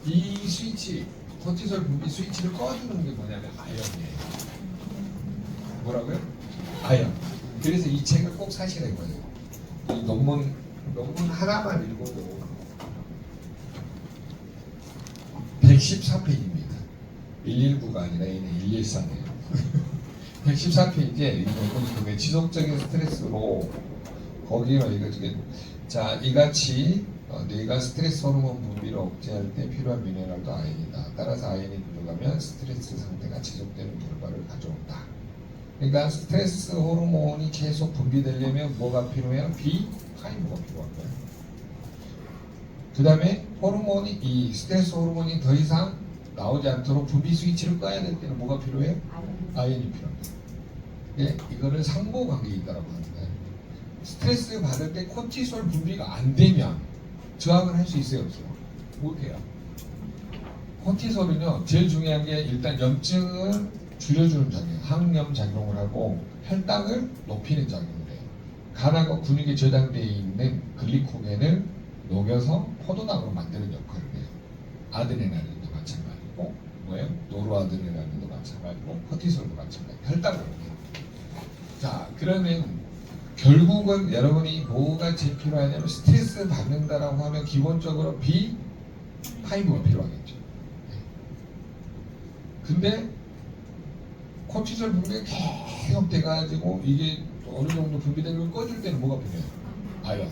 이 스위치, 코티솔 분비 스위치를 꺼주는 게 뭐냐면 아연이에요. 뭐라고요? 아연. 그래서 이 책을 꼭 사시라 이거예요. 이 논문 하나만 읽어도 114페이지입니다. 119가 아니라 얘는 114네요. 114페이지에 이 논문이 지속적인 스트레스로 거기로 이거지. 자, 이같이 뇌가 스트레스 호르몬 분비를 억제할 때 필요한 미네랄도 아연이다. 따라서 아연이 부족하면 스트레스 상태가 지속되는 결과를 가져온다. 그러니까 스트레스 호르몬이 계속 분비되려면 뭐가 필요해요? B타임가 필요한 거예요. 그 다음에 호르몬이 이 스트레스 호르몬이 더 이상 나오지 않도록 분비 스위치를 꺼야 될 때는 뭐가 필요해요? 아연이 필요합니다. 예, 이거를 상보관계가 있다고 하는데 스트레스 받을 때 코티솔 분비가 안 되면 저항을 할 수 있어요, 없어요? 못해요. 코티솔은요 제일 중요한 게 일단 염증을 줄여주는 작용, 항염 작용을 하고 혈당을 높이는 작용을 해요. 간하고 근육에 저장되어 있는 글리코겐을 녹여서 포도당으로 만드는 역할을 해요. 아드레날린도 마찬가지고 뭐예요? 노르아드레날린도 마찬가지고 코티솔도 마찬가지고 혈당을 높여요. 자, 그러면 결국은 여러분이 뭐가 제일 필요하냐면 스트레스 받는다라고 하면 기본적으로 B5가 필요하겠죠. 근데 코티솔 분비가 계속 돼가지고 이게 어느 정도 분비되는 걸 꺼줄 때는 뭐가 필요해요? 아연.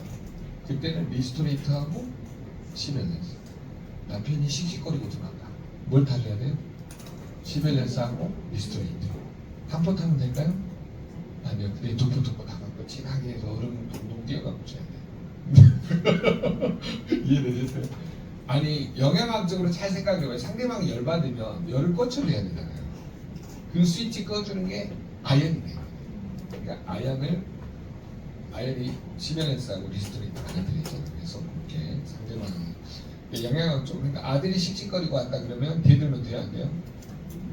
그때는 리스토레이트하고 시벨렌스. 남편이 씩씩거리고 들어간다. 뭘 타줘야 돼요? 시벨렌스하고 리스토레이트. 한 포 타면 될까요? 아니요. 근데 도포 다 갖고 진하게 해서 얼음 동동 띄어갖고 줘야 돼. 이해되셨어요? 아니 영양학적으로 잘 생각해봐요. 상대방이 열받으면 열을 꺼쳐줘야 되잖아요. 그 스위치 꺼주는 게 아연이 돼요. 그러니까 아연이 시멘스하고 리스토레이트 많이 들어있잖아요. 그래서 그렇게 상대방이 영양학적으로 그러니까 아들이 씩씩거리고 왔다 그러면 대들면 돼요 안 돼요?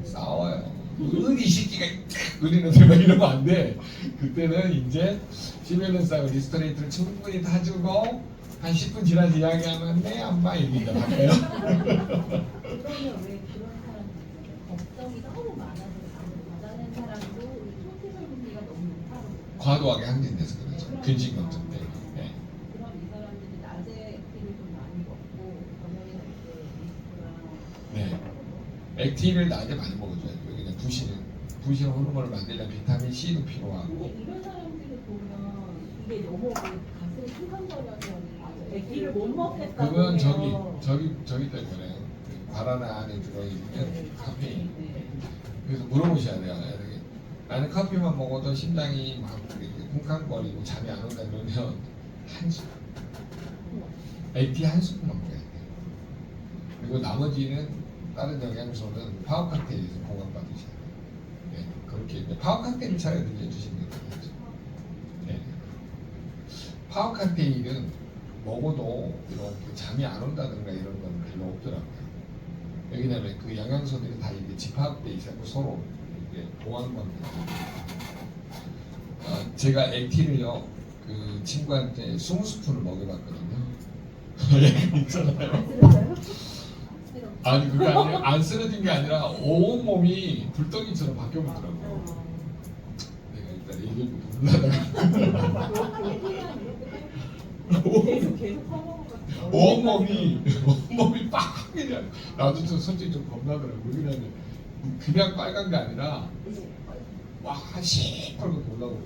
싸워요. 어디 시끼가 으리는데 막 이러면 안 돼. 그때는 이제 시멜런스하고 리스토레이트를 충분히 타주고 한 10분 지나서 이야기하면 네 엄마 이러니까 바뀌어요. 그러면 왜 그런 사람들 있잖아요. 걱정이 너무 많아서 잠을 자는 사람도 우리 코티솔 분비가 너무 높아서 과도하게 항진돼서 그렇죠. 근심 걱정 때문에. 네. 그럼 이 사람들이 낮에 액티를 좀 많이 먹고 저녁에 잘때 리스크랑 네. 액티를 낮에 많이 먹어줘야죠. 여기는 부신 호르몬을 만들려면 비타민 C도 필요하고. 근데 이런 사람들을 보면 이게 너무 가슴이 쿵쾅거려서 액티를 못 먹겠다고 그건 해요. 저기 때문에 그 과라나 안에 들어있는 카페인. 네. 그래서 물어보셔야 돼요. 이렇게 나는 커피만 먹어도 심장이 막 이렇게 쿵쾅거리고 잠이 안 온다 그러면 한 스푼, 액티 한 스푼만 먹어야 돼요. 그리고 나머지는 다른 영양소는 파워 칵테일에서 보강받으셔야 돼요. 네, 그렇게 이제 파워 칵테일을 차려 드셔주시면 되겠죠. 네. 파워 칵테일은 먹어도 이렇게 잠이 안 온다든가 이런 건 별로 없더라고요. 왜냐면 그 영양소들이 다 이게 집합돼 있고 서로 이게 보완관계가. 제가 액티를요 그 친구한테 20스푼을 먹여봤거든요. 있잖아요. 아니 그게 아니라 안 쓰러진 게 아니라 온 몸이 불덩이처럼 바뀌어버더라고요. 내가 일단 얘기를 계속 퍼먹어가지고 온몸이 빡 그냥 나도 좀 솔직히 좀 겁나더라고. 그냥 빨간 게 아니라 와 시뻘겋게 올라오고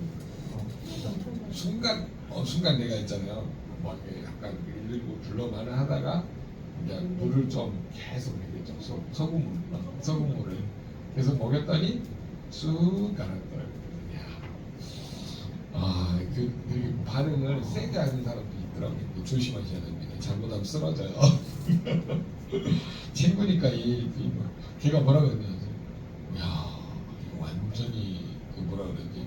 순간 내가 있잖아요. 막 약간 119 불러만을 하다가 이제 물을 좀 계속 먹였죠. 소금물을 계속 먹였더니 쑥 가라앉더라고요. 그 반응을 세게 하는 사람도 있더라고요. 조심하셔야 됩니다. 잘못하면 쓰러져요. 친구니까 걔가 뭐라 그랬냐? 야, 이거 완전히 그 뭐라 그러지?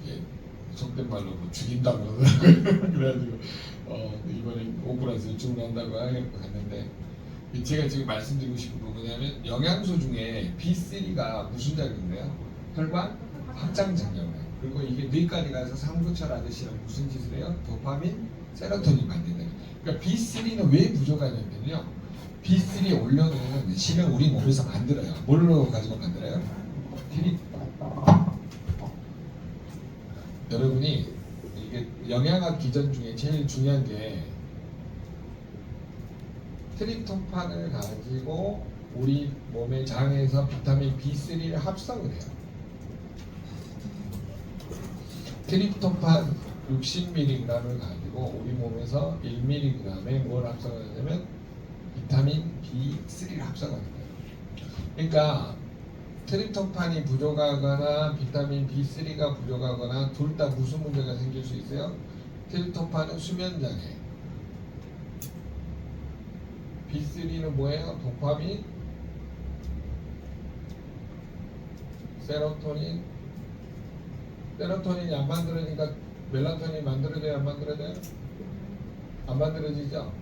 이게 속된 말로 뭐 죽인다고 그러더라고요. 그래가지고 이번에 오프라에서 주문한다고 하겠고 갔는데 제가 지금 말씀드리고 싶은 건 뭐냐면 영양소 중에 B3가 무슨 작용이에요? 혈관 확장 작용을 해요. 그리고 이게 뇌까지 가서 삼구철 아저씨랑 무슨 짓을 해요? 도파민, 세로토닌 만든다. 그러니까 B3는 왜 부족하냐면요. B3 올려놓은 실은 우리 몸에서 만들어요. 뭘로 가지고 만들어요? 여러분이 이게 영양학 기전 중에 제일 중요한 게 트립토판을 가지고 우리 몸의 장에서 비타민 B3를 합성을 해요. 트립토판 60mg을 가지고 우리 몸에서 1mg에 뭘 합성하냐면 비타민 B3를 합성하는 거예요. 그러니까 트립토판이 부족하거나 비타민 B3가 부족하거나 둘 다 무슨 문제가 생길 수 있어요? 트립토판은 수면장애, B3는 뭐예요? 도파민, 세로토닌이 안 만들어지니까 멜라토닌이 만들어져요? 안 만들어져요? 안 만들어지죠?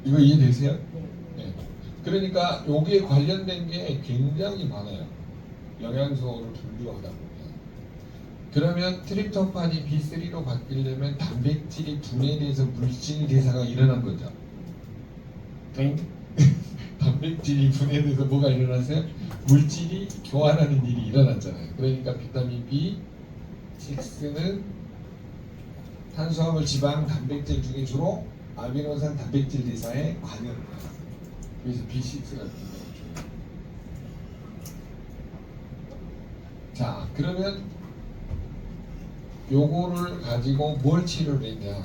이거 이해되세요? 네. 그러니까 여기에 관련된 게 굉장히 많아요. 영양소를 분류하다 보면. 그러면 트립토판이 B3로 바뀌려면 단백질이 분해돼서 물질 대사가 일어난 거죠. 땡? 단백질이 분해돼서 뭐가 일어났어요? 물질이 교환하는 일이 일어났잖아요. 그러니까 비타민 B6는 탄수화물, 지방, 단백질 중에 주로 아미노산 단백질 대사에 관여를 해요. 그래서 B6가 굉장히 중요해요. 자, 그러면 요거를 가지고 뭘 치료를 했냐?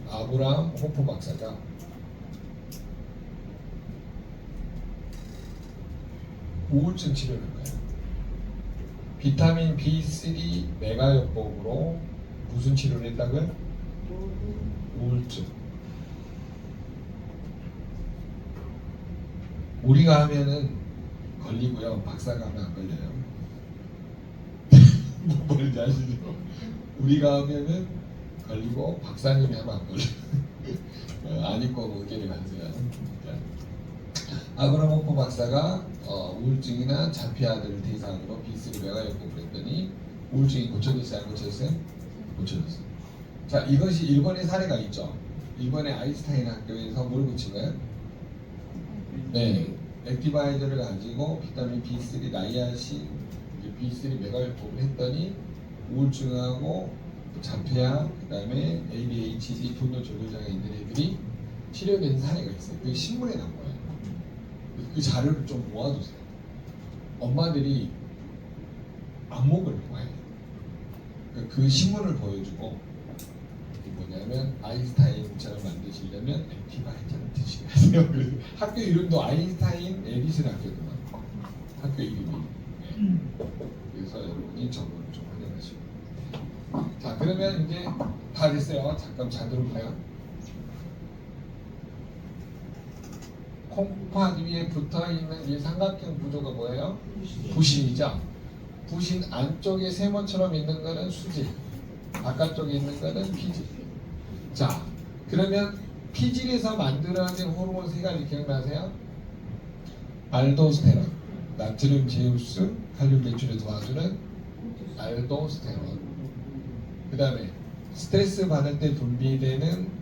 아브라함 호프 박사가 우울증 치료를 한 거예요. 비타민 B3 메가요법으로 무슨 치료를 했다고요? 우울증. 우리가 하면은 걸리고요. 박사가 하면 안 걸려요. 뭔지 아시죠? 우리가 하면은 걸리고 박사님이 하면 안 걸려요. 아니고 의견이 많으세요. 아브라함 호프 박사가 우울증이나 자폐아들을 대상으로 B3 메가요법을 했더니 우울증이 고쳐졌어요? 안 고쳐졌어요? 고쳐졌어요. 자, 이것이 일본의 사례가 있죠. 일본의 아인슈타인 학교에서 뭘 고친 거예요? 네, 액티바이저를 가지고 비타민 B3 나이아신 B3 메가요법을 했더니 우울증하고 자폐아, 그 다음에 ADHD, 분노 조절장애 있는 애들이 치료된 사례가 있어요. 그게 신문에 나온 거예요. 그 자료를 좀 모아두세요. 엄마들이 안목을 봐요. 그 신문을 보여주고 이게 뭐냐면 아인슈타인처럼 만드시려면 액티바이저를 드시게 하세요. 그래서 학교 이름도 아인슈타인 에디슨 학교더만 학교 이름이. 네. 그래서 여러분이 저거를 좀 확인하시고. 자, 그러면 이제 다 됐어요. 잠깐 잘 들어보세요. 콩팥 위에 붙어있는 이 삼각형 구조가 뭐예요? 부신이죠. 부신 안쪽에 세모처럼 있는 거는 수질, 바깥쪽에 있는 거는 피질. 자, 그러면 피질에서 만들어진 호르몬 세 가지 기억나세요? 알도스테론, 나트륨 제우스, 칼륨 배출에 도와주는 알도스테론. 그 다음에 스트레스 받을 때 분비되는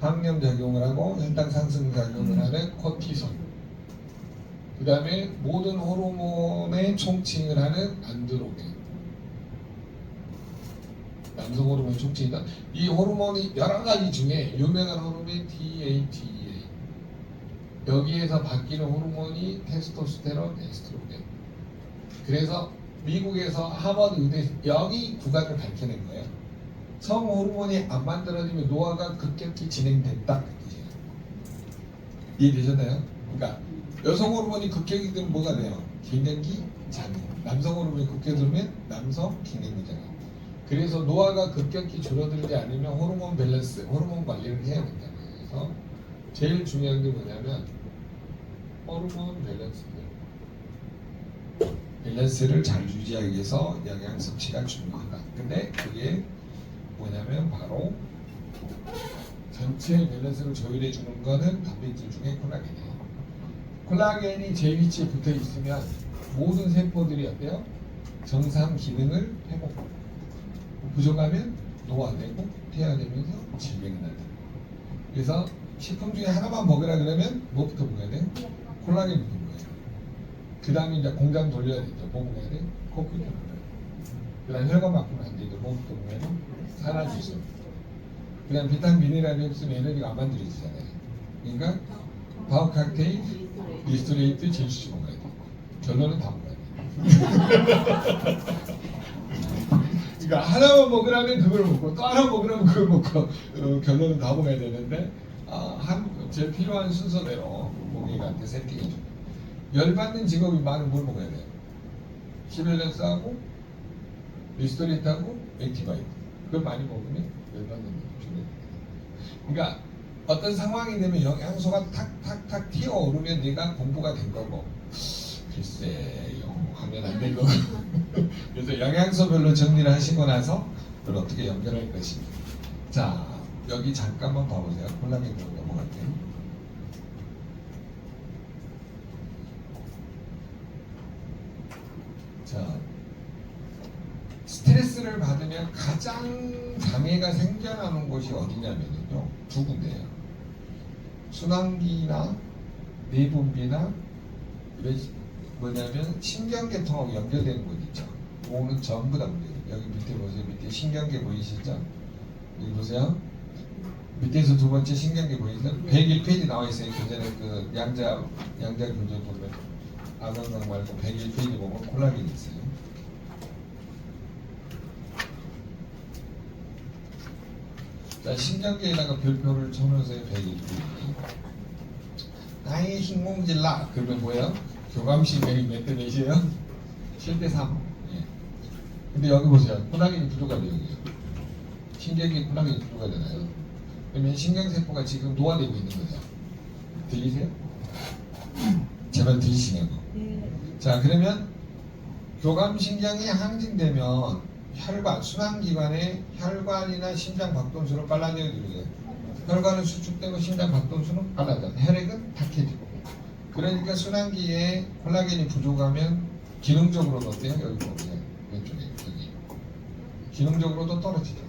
항염 작용을 하고 혈당 상승 작용을 하는 코티솔. 그 다음에 모든 호르몬의 총칭을 하는 안드로겐. 남성 호르몬의 총칭이다. 이 호르몬이 여러 가지 중에 유명한 호르몬이 DHEA. 여기에서 바뀌는 호르몬이 테스토스테론, 에스트로겐. 그래서 미국에서 하버드 의대 여기 구간을 밝혀낸 거예요. 성 호르몬이 안 만들어지면 노화가 급격히 진행됐다. 이해되셨나요? 그러니까 여성 호르몬이 급격히 되면 뭐가 돼요? 갱년기 장애. 남성 호르몬이 급격히 되면 남성 갱년기 장애. 그래서 노화가 급격히 줄어들지 않으면 호르몬 밸런스, 호르몬 관리를 해야 된다. 그래서 제일 중요한 게 뭐냐면 호르몬 밸런스예요. 밸런스를 잘 유지하기 위해서 영양 섭취가 중요하다. 근데 그게 뭐냐면 바로 전체 밸런스를 조율해 주는 거는 단백질 중에 콜라겐이에요. 콜라겐이 제 위치에 붙어 있으면 모든 세포들이 어때요? 정상 기능을 회복하고 부족하면 노화되고 퇴화되면서 질병이 나요. 그래서 식품 중에 하나만 먹으라 그러면 뭐부터 먹어야 돼요? 콜라겐부터 먹어야 돼요. 그 다음에 이제 공장 돌려야 되죠. 뭐 먹어야 돼요? 코크를 먹어야 돼요. 그 다음 혈관 막히면 안 되죠. 뭐부터 먹어야 돼요? 산화수소. 그 다음 비타민 미네랄이 없으면 에너지가 안 만들어지잖아요. 그러니까 바우 칵테일, 리스토레이트, 질수지 먹어야 돼요. 결론은 다 먹어야 돼요. 그러니까 하나만 먹으라면 그걸 먹고 또 하나 먹으라면 그걸 먹고 결론은 다 먹어야 되는데 제 필요한 순서대로 고객한테 세팅해줘. 열받는 직업이 많은 뭘 먹어야 돼요? 시밸런스하고 리스토레이트하고 액티바이트. 그걸 많이 먹으면 열받는 직업이. 그러니까 어떤 상황이 되면 영양소가 탁탁탁 튀어오르면 내가 공부가 된 거고 글쎄요 하면 안 된 거고 그래서 영양소별로 정리를 하시고 나서 그걸 어떻게 연결할 것인가. 자, 여기 잠깐만 봐보세요. 콜라겐으로 넘어갈게요. 스트레스를 받으면 가장 장애가 생겨나는 곳이 어디냐면요, 두 군데예요. 순환기나 내분비나 뭐냐면 신경계통하고 연결되는 곳 있죠. 그거는 전부 다 문제예요. 여기 밑에 보세요. 밑에 신경계 보이시죠? 여기 보세요. 밑에서 두 번째 신경계 보이세요? 101페이지 나와 있어요. 그 전에 그 양자 교정 보면 아강강 말고 101페이지 보면 콜라겐이 있어요. 자, 신경계에다가 별표를 쳐놓으세요. 101페이지. 나의 흰공질라 그러면 뭐예요? 교감신경이 몇 대 몇이에요? 7대 3. 예. 근데 여기 보세요. 콜라겐이 부족하대요. 여기. 신경이 콜라겐이 부족하잖아요. 그러면 신경세포가 지금 노화되고 있는 거죠. 들리세요? 제발 들리시냐고. 네. 자, 그러면 교감신경이 항진되면 혈관, 순환기관에 혈관이나 심장 박동수는 빨라져야 되죠. 혈관은 수축되고 심장 박동수는 빨라져. 혈액은 탁해지고. 그러니까 순환기에 콜라겐이 부족하면 기능적으로도 어때요? 여기 보세요. 왼쪽에 여기. 기능적으로도 떨어지죠.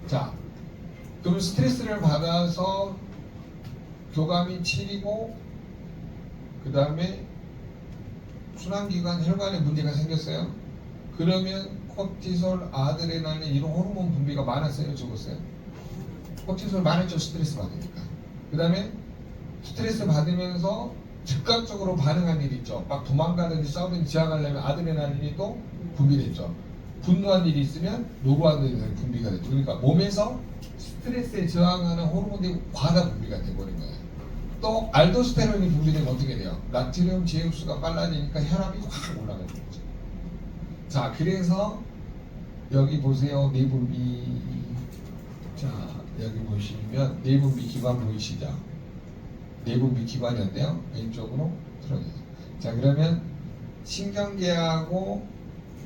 자, 그럼 스트레스를 받아서 교감이 치리고 그 다음에 순환기관 혈관에 문제가 생겼어요. 그러면 코티솔, 아드레날린 이런 호르몬 분비가 많았어요? 적었어요? 코티솔 많았죠. 스트레스 받으니까. 그 다음에 스트레스 받으면서 즉각적으로 반응한 일이 있죠. 막 도망가든지 싸우든지 지향하려면 아드레날린이 또 분비됐죠. 분노한 일이 있으면 노르아드레날린 분비가 됐죠. 그러니까 몸에서 스트레스에 저항하는 호르몬들이 과다 분비가 돼버린 거예요. 또 알도스테론이 분비되면 어떻게 돼요? 나트륨 제흡수가 빨라지니까 혈압이 확 올라가는 거죠. 자, 그래서 여기 보세요. 내분비. 자, 여기 보시면 내분비 기관 보이시죠? 내분비 기관이 어때요? 왼쪽으로 틀어져요. 자, 그러면 신경계하고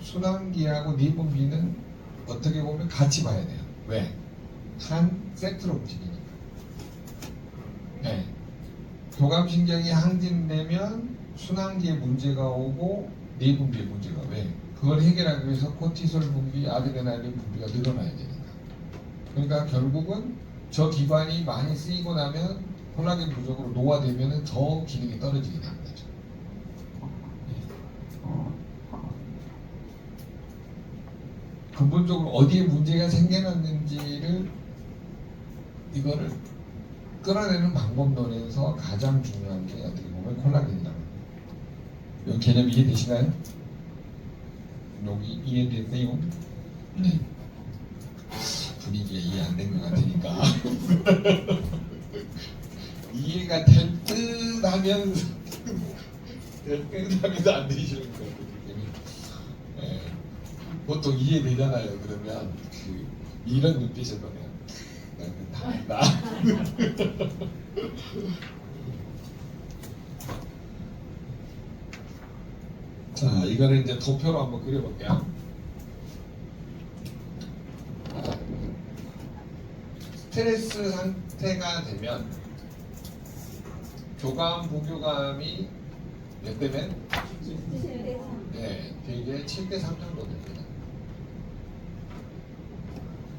순환기하고 내분비는 어떻게 보면 같이 봐야 돼요. 왜? 한 세트로 움직이니까. 네. 교감신경이 항진되면 순환기에 문제가 오고 내분비에 문제가 왜? 그걸 해결하기 위해서 코티솔 분비, 아드레날린 분비가 늘어나야 되니까. 그러니까 결국은 저 기관이 많이 쓰이고 나면 콜라겐 부족으로 노화되면 더 기능이 떨어지게 되는 거죠. 근본적으로 어디에 문제가 생겨났는지를 이거를 끌어내는 방법론에서 가장 중요한 게 어떻게 보면 콜라겐이라고. 이 개념 이해되시나요? 여기 이해되세요? 네. 분위기가 이해 안 된 것 같으니까 이해가 될 듯 하면서 안 되시는 것 같거든요. 네. 보통 이해되잖아요. 그러면 이런 눈빛을 보면 다 안다. 자, 이거를 이제 도표로 한번 그려볼게요. 스트레스 상태가 되면 교감, 부교감이 몇 대면? 네, 되게 7대 3 정도 됩니다.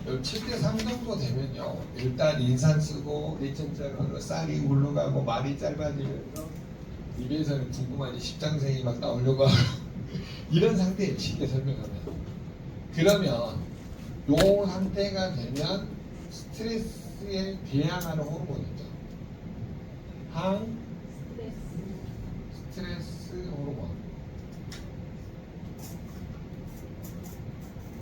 7대 3 정도 되면요, 일단 인산 쓰고 내천장으로 쌀이 굴러가고 말이 짧아지면서 입에서는 궁금하니 십장생이 막 나오려고 하고 이런 상태에 쉽게 설명하면, 그러면 요 상태가 되면 스트레스에 대항하는 호르몬이죠. 스트레스 호르몬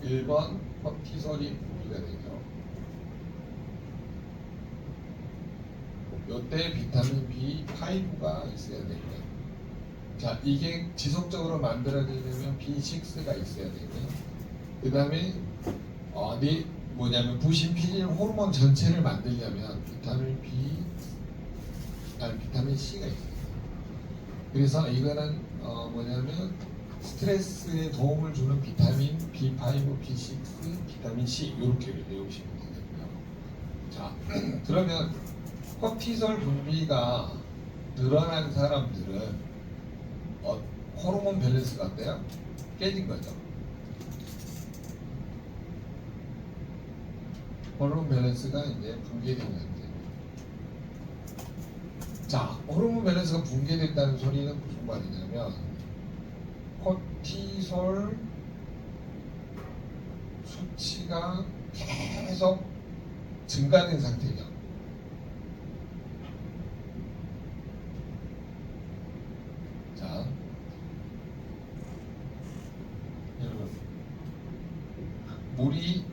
1번 코티솔이 분비가 되죠. 요때 비타민 B5가 있어야 되고요. 자, 이게 지속적으로 만들어지려면 B6가 있어야 되고요. 그 다음에 뭐냐면 부신피질 호르몬 전체를 만들려면 비타민 C가 있어요. 그래서 이거는 뭐냐면 스트레스에 도움을 주는 비타민 B5, B6, 비타민 C 이렇게 외우시면 되겠고요. 자, 그러면 코티솔 분비가 늘어난 사람들은 호르몬 밸런스가 어때요? 깨진 거죠. 호르몬 밸런스가 이제 붕괴되면 돼. 자, 호르몬 밸런스가 붕괴된다는 소리는 무슨 말이냐면 코티솔 수치가 계속 증가된 상태죠. 자, 여러분, 물이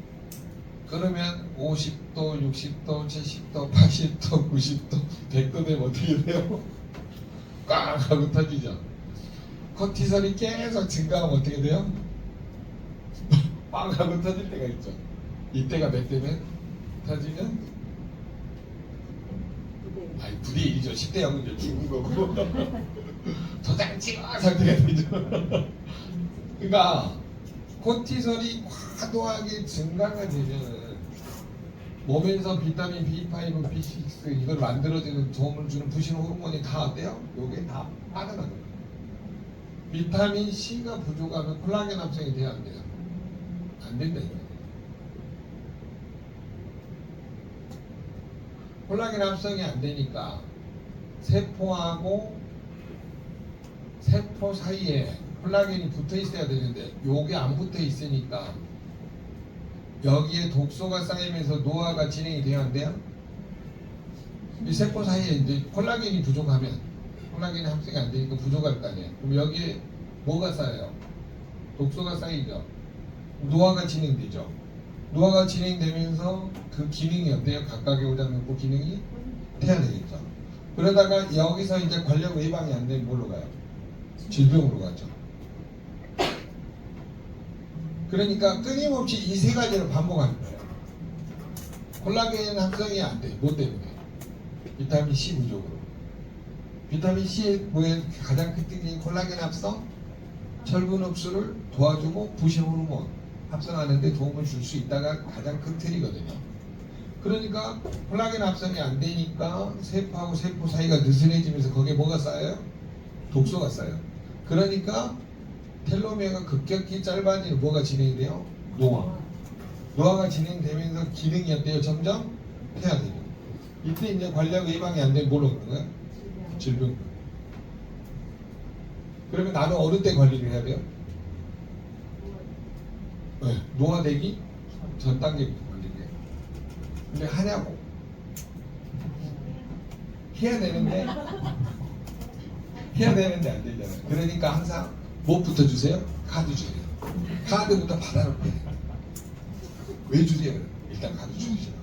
끓으면 50도, 60도, 70도, 80도, 90도, 100도 되면 어떻게 돼요? 꽉 하고 터지죠. 코티솔이 계속 증가하면 어떻게 돼요? 꽉 하고 터질 때가 있죠. 이때가 몇 대면 터지면? 아니 9대 1이죠. 10대 0은 이제 죽은 거고 도장 찍어 상태가 되죠. 그러니까 코티솔이 과도하게 증가가 되면 몸에서 비타민 B5, B6 이걸 만들어주는 도움을 주는 부신 호르몬이 다 어때요? 요게 다 빠져나가요. 비타민 C가 부족하면 콜라겐 합성이 돼야 안 돼요? 안 된다 이거예요. 콜라겐 합성이 안 되니까 세포하고 세포 사이에 콜라겐이 붙어 있어야 되는데 요게 안 붙어 있으니까 여기에 독소가 쌓이면서 노화가 진행이 돼야 안 돼요? 이 세포 사이에 이제 콜라겐이 부족하면 콜라겐이 합성이 안 되니까 부족할 거 아니에요. 그럼 여기에 뭐가 쌓여요? 독소가 쌓이죠. 노화가 진행되죠. 노화가 진행되면서 그 기능이 어때요? 각각의 오장육부 기능이 돼야 되겠죠. 그러다가 여기서 이제 관력 예방이 안 되면 뭘로 가요? 질병으로 가죠. 그러니까 끊임없이 이 세 가지를 반복하는 거예요. 콜라겐 합성이 안 돼. 뭐 때문에? 비타민 C 부족으로. 비타민 C의 뭐에 가장 큰 특징이 콜라겐 합성, 철분 흡수를 도와주고 부신 호르몬 합성하는데 도움을 줄 수 있다가 가장 큰 틀이거든요. 그러니까 콜라겐 합성이 안 되니까 세포하고 세포 사이가 느슨해지면서 거기에 뭐가 쌓여요? 독소가 쌓여요. 그러니까 텔로미어가 급격히 짧아지는 뭐가 진행이 돼요? 노화. 노화가 진행되면서 기능이 어때요? 점점 폐화되죠. 이때 이제 관력 예방이 안 되면 뭘로 오는 거예요? 질병. 그러면 나는 어느 때 관리를 해야 돼요? 네, 노화되기 전 단계부터 관리를 해요. 근데 하냐고? 해야 되는데 안 되잖아요. 그러니까 항상 뭐부터 주세요? 카드 주세요. 카드부터 받아놓게. 왜 주세요? 일단 카드 주세요.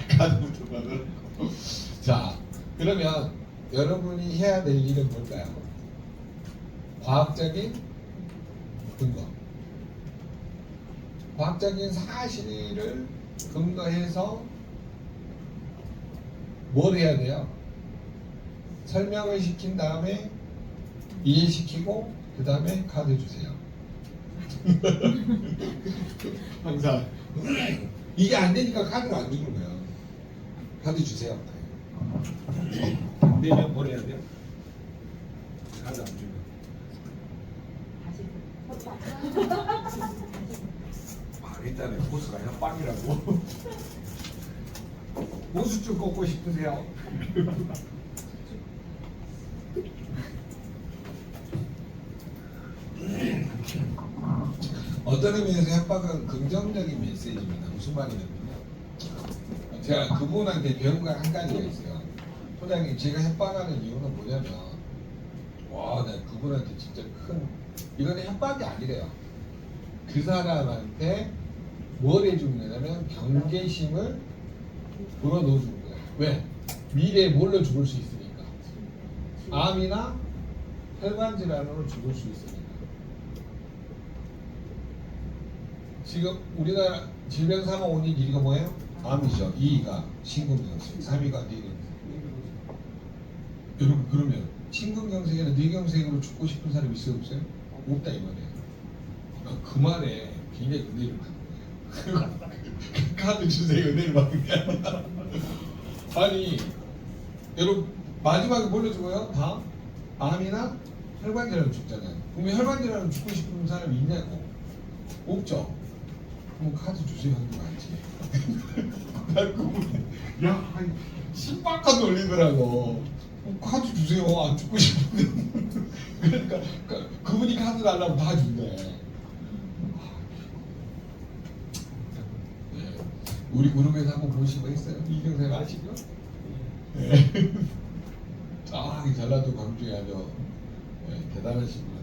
카드부터 받아놓고. 자, 그러면 여러분이 해야 될 일은 뭘까요? 과학적인 근거. 과학적인 사실을 근거해서 뭘 해야 돼요? 설명을 시킨 다음에 이해시키고 그 다음에 카드 주세요. 항상 이게 안 되니까 카드를 안 주는 거야. 카드 주세요. 내면 뭘 해야 돼요? 카드 안 주면. 일단은 보스가 협박이라고. 보스 좀 꺾고 싶으세요? 어떤 의미에서 협박은 긍정적인 메시지입니다. 무슨 말이냐면요. 제가 그분한테 배운 거 한 가지가 있어요. 소장님, 제가 협박하는 이유는 뭐냐면, 와, 나 그분한테 진짜 이거는 협박이 아니래요. 그 사람한테 뭘 해주는 거냐면 경계심을 불어넣어주는 거예요. 왜? 미래에 뭘로 죽을 수 있으니까. 암이나 혈관 질환으로 죽을 수 있으니까. 지금 우리가 질병 사망 원인 1위가 뭐예요? 암이죠. 2위가 심근경색, 3위가 뇌경색. 여러분, 그러면 심근경색이나 뇌경색으로 죽고 싶은 사람이 있어요, 없어요? 없다 이 말이에요. 그 말에 굉장히 은혜를 받는 거예요. 카드 주세요. 은혜를 받는 게 아니라. 아니, 여러분 마지막에 뭘로 죽어요? 다 암이나 혈관질환으로 죽잖아요. 그러면 혈관질환으로 죽고 싶은 사람이 있냐고? 없죠. 그럼 카드 주세요 하는 거 알지? 나 그분 야 신박한 논리더라고. 카드 주세요 안 주고 싶은데 그러니까 그분이 카드 달라면 다 준대. 네. 우리 그룹에서 한번 보신 거 있어요? 이경생 아시죠? 네. 아, 이 전라도 광주에 아주 네, 대단하신 분.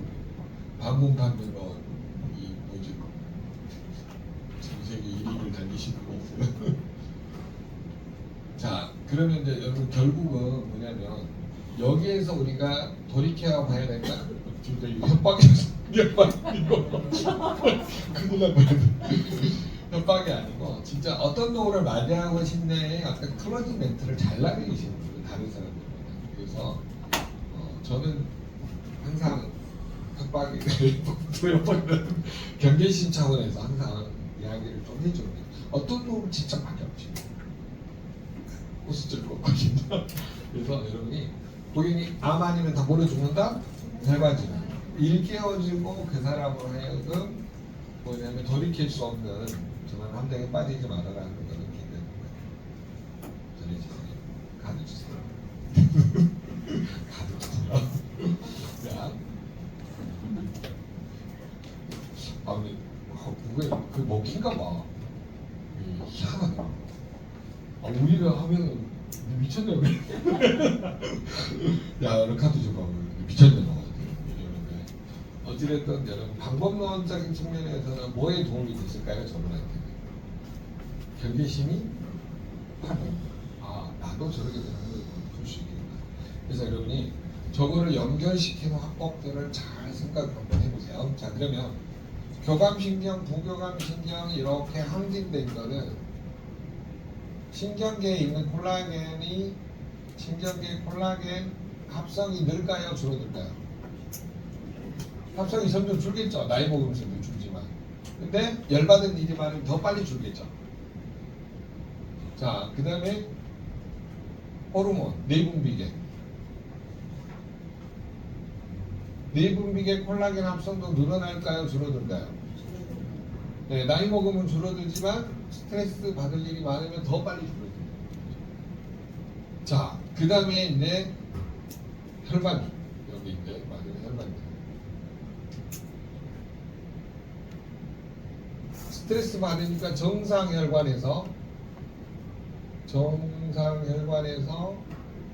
방문 받는 거, 이 뭐지? 전 세계 1위를 달리시는 거 있어요. 자, 그러면 이제 여러분 결국은 뭐냐면 여기에서 우리가 돌이켜 봐야 될까? 진짜 이거 협박이고 큰일 날 뻔했네. 협박이 아니고 진짜 어떤 노후를 맞이하고 싶네의 어떤 클로징 멘트를 잘 나누시는 분들 다른 사람들보다. 그래서 저는 항상 협박이 협박이라는 경계심 차원에서 항상 이야기를 좀 해줍니다. 어떤 노후를 진짜 많이 없지. 호수질 꺾어진다. 그래서 여러분이 고객이 암 아니면 다 모르 죽는다? 결과지는 일깨워주고 그 사람으로 하여금 뭐냐면 돌이킬 수 없는 저는 함정에 빠지지 말아라 하는 거는 굉장히 전해주세요. 카드 주세요. 카드 주세요. 자, 아 근데 그게 그 먹힌가 봐. 희한하다. 아, 우리가 하면 미쳤네 우리. 야, 오늘 카드 줘봐. 미쳤네 너. 이러는데 어찌됐든 여러분 방법론적인 측면에서는 뭐에 도움이 됐을까요? 저분한테 경계심이 파는. 아, 나도 저렇게 되는 걸 볼 수 있겠다. 그래서 여러분이 저거를 연결시키는 화법들을 잘 생각 한번 해보세요. 자, 그러면 교감신경, 부교감신경 이렇게 항진된 거는 신경계에 있는 콜라겐이 신경계 콜라겐 합성이 늘까요? 줄어들까요? 합성이 점점 줄겠죠. 나이 먹으면서도 줄지만. 근데 열받은 일이 많으면 더 빨리 줄겠죠. 자, 그 다음에 호르몬, 내분비계. 내분비계 콜라겐 합성도 늘어날까요? 줄어들까요? 네, 나이 먹으면 줄어들지만 스트레스 받을 일이 많으면 더 빨리 줄어듭니다. 자, 그 다음에 이제 혈관 여기 이제 맞아요, 혈관. 스트레스 받으니까 정상혈관에서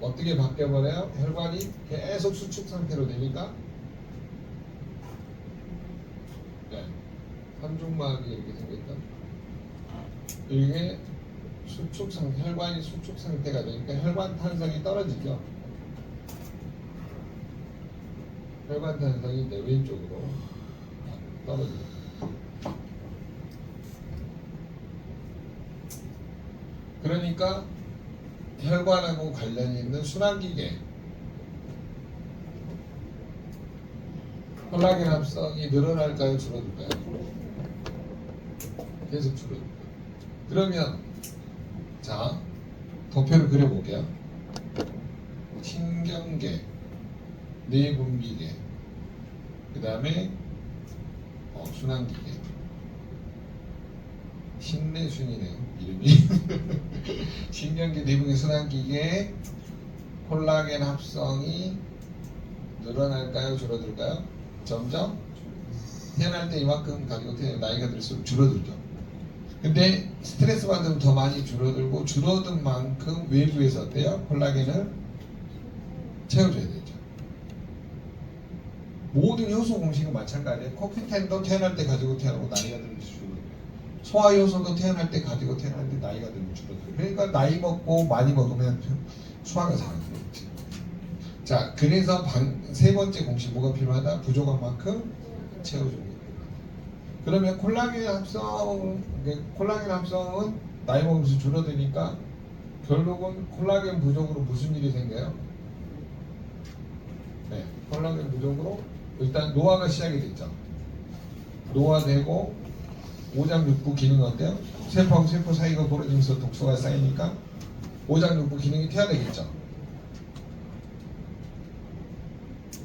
어떻게 바뀌어버려요? 혈관이 계속 수축 상태로 되니까 네, 삼중막이 이렇게 생겼다. 이게 혈관이 수축 상태가 되니까 혈관 탄성이 떨어지죠. 혈관 탄성이 이제 왼쪽으로 떨어지죠. 그러니까 혈관하고 관련이 있는 순환기계 콜라겐 합성이 늘어날까요? 줄어들까요? 계속 줄어들까요? 그러면 자 도표를 그려볼게요. 신경계, 내분비계, 그 다음에 순환기계. 신내순이네요 이름이. 신경계, 내분비계, 순환기계 콜라겐 합성이 늘어날까요? 줄어들까요? 점점 태어날 때 이만큼 가지고 나이가 들수록 줄어들죠. 근데 스트레스 받으면 더 많이 줄어들고 줄어든 만큼 외부에서 어때요? 콜라겐을 채워줘야 되죠. 모든 효소 공식은 마찬가지예요. 코큐텐도 태어날 때 가지고 태어나고 나이가 들면 줄어들어요. 소화 효소도 태어날 때 가지고 태어나는데 나이가 들면 줄어들어요. 그러니까 나이 먹고 많이 먹으면 소화가 잘 안 돼요. 자, 그래서 세 번째 공식 뭐가 필요하다? 부족한 만큼 채워줍니다. 그러면 콜라겐 합성은 나이 먹으면서 줄어드니까 결국은 콜라겐 부족으로 무슨 일이 생겨요? 네, 콜라겐 부족으로 일단 노화가 시작이 됐죠. 노화되고 오장육부 기능 어때요? 세포하고 세포 사이가 벌어지면서 독소가 쌓이니까 오장육부 기능이 퇴화되겠죠.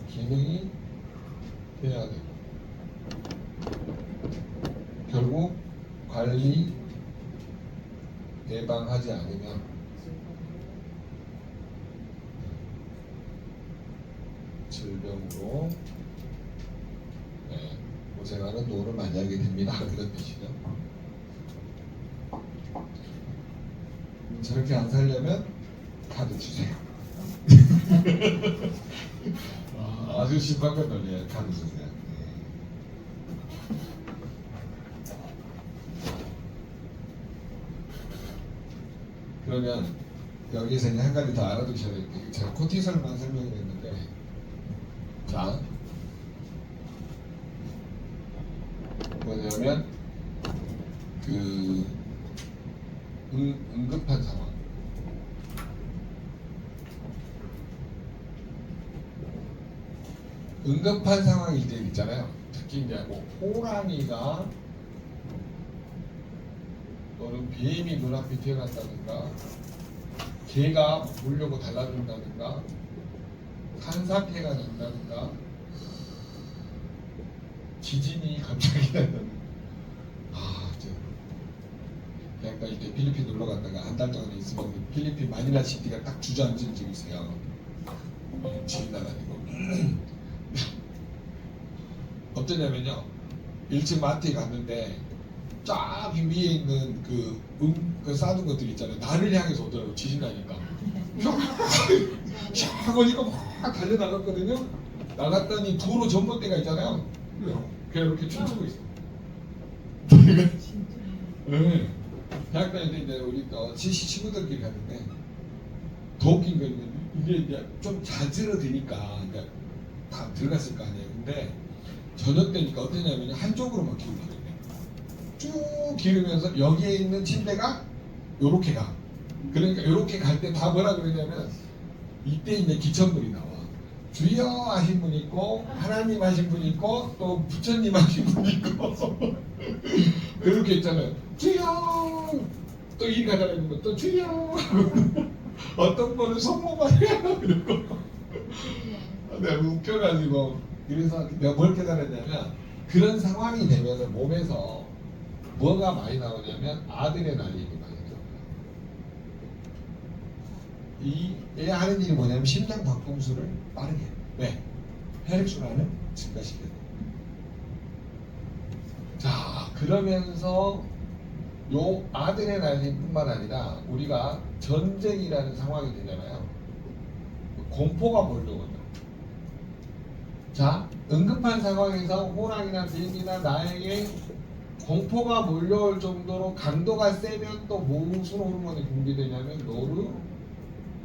기능이 퇴화되고 결국 관리 예방하지 않으면 질병으로 고생하는 노를 많이 하게 됩니다. 그런 뜻이죠. 저렇게 안 살려면 카드 주세요. 아주 심각한 논리예요. 카드 주세요. 그러면 여기서 이제 한 가지 더 알아두셔야 될 게, 제가 코티솔만 설명을 했는데, 자, 뭐냐면 그 응급한 상황, 응급한 상황이 이제 있잖아요. 특히 이제 뭐 호랑이가 또는 뱀이 눈앞에 튀어난다든가, 개가 물려고 달라든다든가, 산사태가 난다든가, 지진이 갑자기 난다든가. 약간 이렇게 필리핀 놀러 갔다가 한 달 동안 있으면 필리핀 마닐라 시티가 딱 주저앉은 적이 있어요. 지진 나가지고. 어떠냐면요, 1층 마트에 갔는데 쫙 위에 있는 그 싸둔 것들 있잖아요. 나를 향해서 오더라고, 지진 나니까. 쫙 오니까 막 달려나갔거든요. 나갔더니 도로 전봇대가 있잖아요. 그냥 이렇게 춤추고 있어. 네. 대학 다닐 때 이제 우리 친구들끼리 갔는데 더 웃긴 건 이게 이제 좀 자지러드니까 이제 다 들어갔을 거 아니에요. 근데 저녁 때니까 어떠냐면 한쪽으로만 기울거든요. 쭉 기르면서 여기에 있는 침대가 요렇게 가. 그러니까 요렇게 갈 때 다 뭐라 그러냐면, 이때 이제 기천물이 나와. 주여 하신 분 있고, 하나님 하신 분 있고, 또 부처님 하신 분 있고. 그렇게 있잖아요. 주여! 또 이 가자라는 또 주여! 어떤 분은 성모마리아 그러고. 내가 웃겨가지고. 그래서 내가 뭘 깨달았냐면, 그런 상황이 되면 몸에서 뭐가 많이 나오냐면 아드레날린이 많이 나와요. 얘 하는 일이 뭐냐면 심장 박동수를 빠르게 해요. 왜? 혈액순환을 증가시켜야 돼요. 자, 그러면서 요 아드레날린뿐만 아니라 우리가 전쟁이라는 상황이 되잖아요. 공포가 몰려오죠. 자, 응급한 상황에서 호랑이나 뱀이나 나에게 공포가 몰려올 정도로 강도가 세면 또 무슨 호르몬이 분비되냐면 노르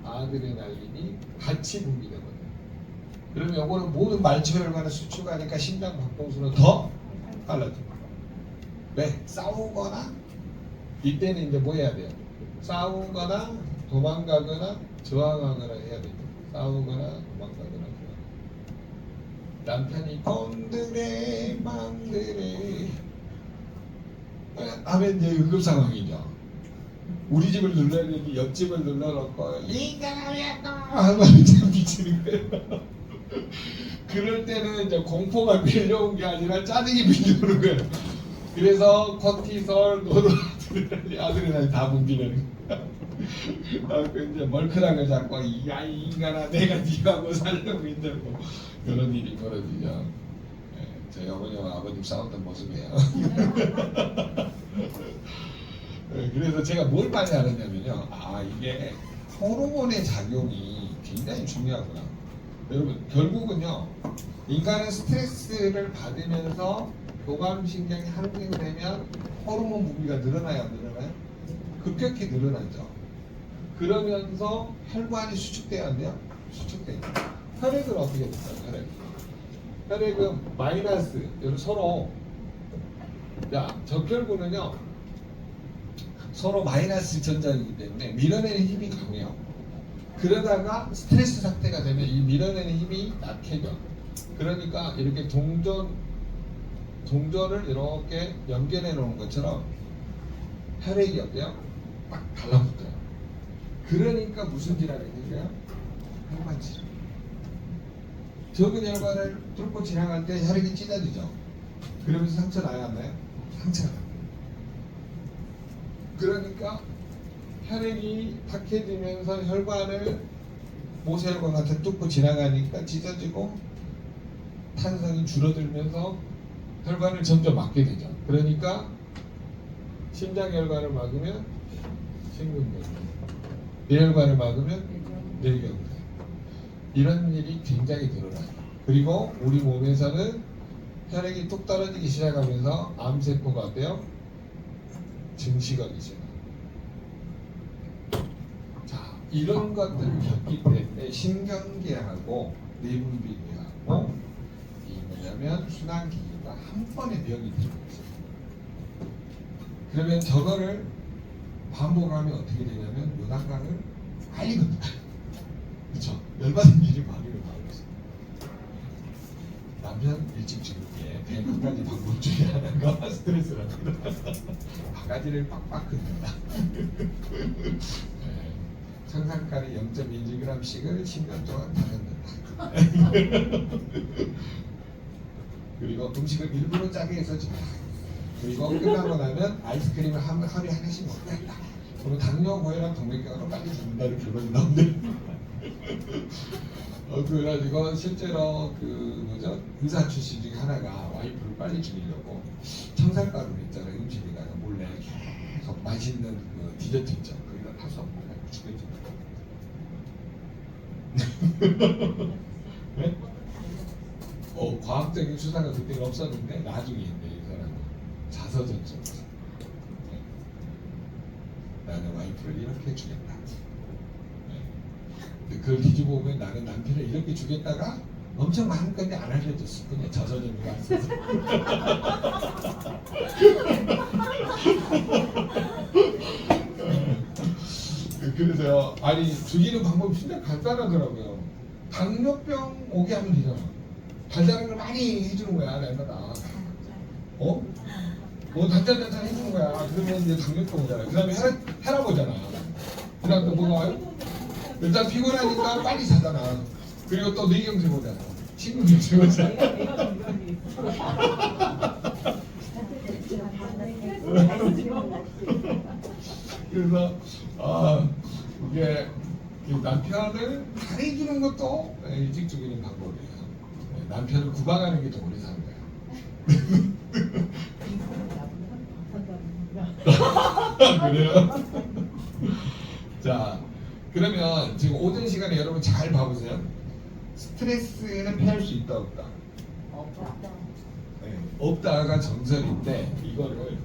아드레날린이 같이 분비되거든요. 그러면 요거는 모든 말초혈관을 수축하니까 심장 박동수는 더 빨라집니다. 왜? 싸우거나, 이때는 이제 뭐 해야 돼요? 싸우거나 도망가거나 저항하거나 해야 됩니다. 싸우거나 도망가거나 저항. 남편이 놈들의 맘들의 하면 이제 응급 상황이죠. 우리 집을 눌러야 되는데 옆집을 눌러놓고 인간아 너 하고 이제 미치는 거예요. 그럴 때는 이제 공포가 밀려온 게 아니라 짜증이 밀려오는 거예요. 그래서 코티솔, 아드레날린 다 분비되는 거예요. 이제 멀큰한 걸 잡고 야 이 인간아 내가 네하고 살려고 있다고 그런 일이 벌어지죠. 저희 어머니와 아버님 싸웠던 모습이에요. 그래서 제가 뭘 많이 알았냐면요, 이게 호르몬의 작용이 굉장히 중요하구나. 여러분, 결국은요, 인간은 스트레스를 받으면서 교감신경이 항진되면 호르몬 분비가 늘어나요, 안 늘어나요? 급격히 늘어나죠. 그러면서 혈관이 수축돼야 안 돼요? 수축돼요. 혈액은 어떻게 될까요? 혈액은 마이너스, 서로, 자, 적혈구는요, 서로 마이너스 전자이기 때문에 밀어내는 힘이 강해요. 그러다가 스트레스 상태가 되면 이 밀어내는 힘이 약해져. 그러니까 이렇게 동전을 이렇게 연결해 놓은 것처럼 혈액이 어때요? 막 달라붙어요. 그러니까 무슨 질환이 생겨요? 혈관 질환. 적은 혈관을 뚫고 지나갈 때 혈액이 찢어지죠. 그러면서 상처 나요, 안 나요? 상처가 나요. 그러니까 혈액이 탁해지면서 혈관을 모세혈관 같은 뚫고 지나가니까 찢어지고 탄성이 줄어들면서 혈관을 점점 막게 되죠. 그러니까 심장혈관을 막으면 심근경색, 뇌혈관을 막으면 뇌경색, 이런 일이 굉장히 늘어나요. 그리고 우리 몸에서는 혈액이 뚝 떨어지기 시작하면서 암세포가 돼요. 증식하기 시작해요. 자, 이런 것들을 겪기 때문에 신경계하고 내분비계하고 이 뭐냐면 순환기계가 한 번에 병이 되는 거죠. 그러면 저거를 반복하면 어떻게 되냐면 요단강을 빨리 건너요. 그렇죠? 열받은 일이 많이 일어나고 있어요. 남편 일찍 죽을게. 100가지 방법 중에 하나가 스트레스랍니다. 바가지를 빡빡 긋는다. 네. 청산가리 0.1g씩을 10년 동안 다 긋는다. 그리고 음식을 일부러 짜게 해서 준다. 그리고 끝나고 나면 아이스크림을 하루에 하나씩 먹겠다. 그러면 당뇨, 고혈압, 동맥경화로 빨리 죽는다는 결론이 나오는데 그래가지고 실제로 그 뭐죠 의사 출신 중에 하나가 와이프를 빨리 죽이려고 청산가루를 있잖아요. 음식에다가 몰래 계속 맛있는 그 디저트 있죠. 거기다 타서 죽여준다. 네? 과학적인 수사가 그때는 없었는데 나중에 있는데 이 사람은 자서전적으로 나는 와이프를 이렇게 죽였다. 근데 그걸 뒤집어 보면 나는 남편을 이렇게 죽였다가 엄청 많은 건데 안 알려줬을 뿐이야. 자서전이 왔어서. 그래서 아니 죽이는 방법이 진짜 간단하더라고요. 당뇨병 오게 하면 되잖아. 달달한 걸 많이 해주는 거야 내가. 단짠단짠 해주는 거야. 그러면 이제 당뇨병 오잖아. 그 다음에 혈압 오잖아. 그 다음에 또 뭐가 와요? 일단 피곤하니까 빨리 자잖아. 그리고 또 뇌경색 오잖아. 심근경색 오잖아. 그래서 이게 남편을 잘해주는 것도 일찍 죽이는 방법이에요. 남편을 구박하는 게 더 오래 사는 거야. 그래요? 자, 그러면 지금 오전 시간에 여러분 잘 봐보세요. 스트레스는 피할 수 있다 없다? 없다. 네, 없다가 정설인데 이거를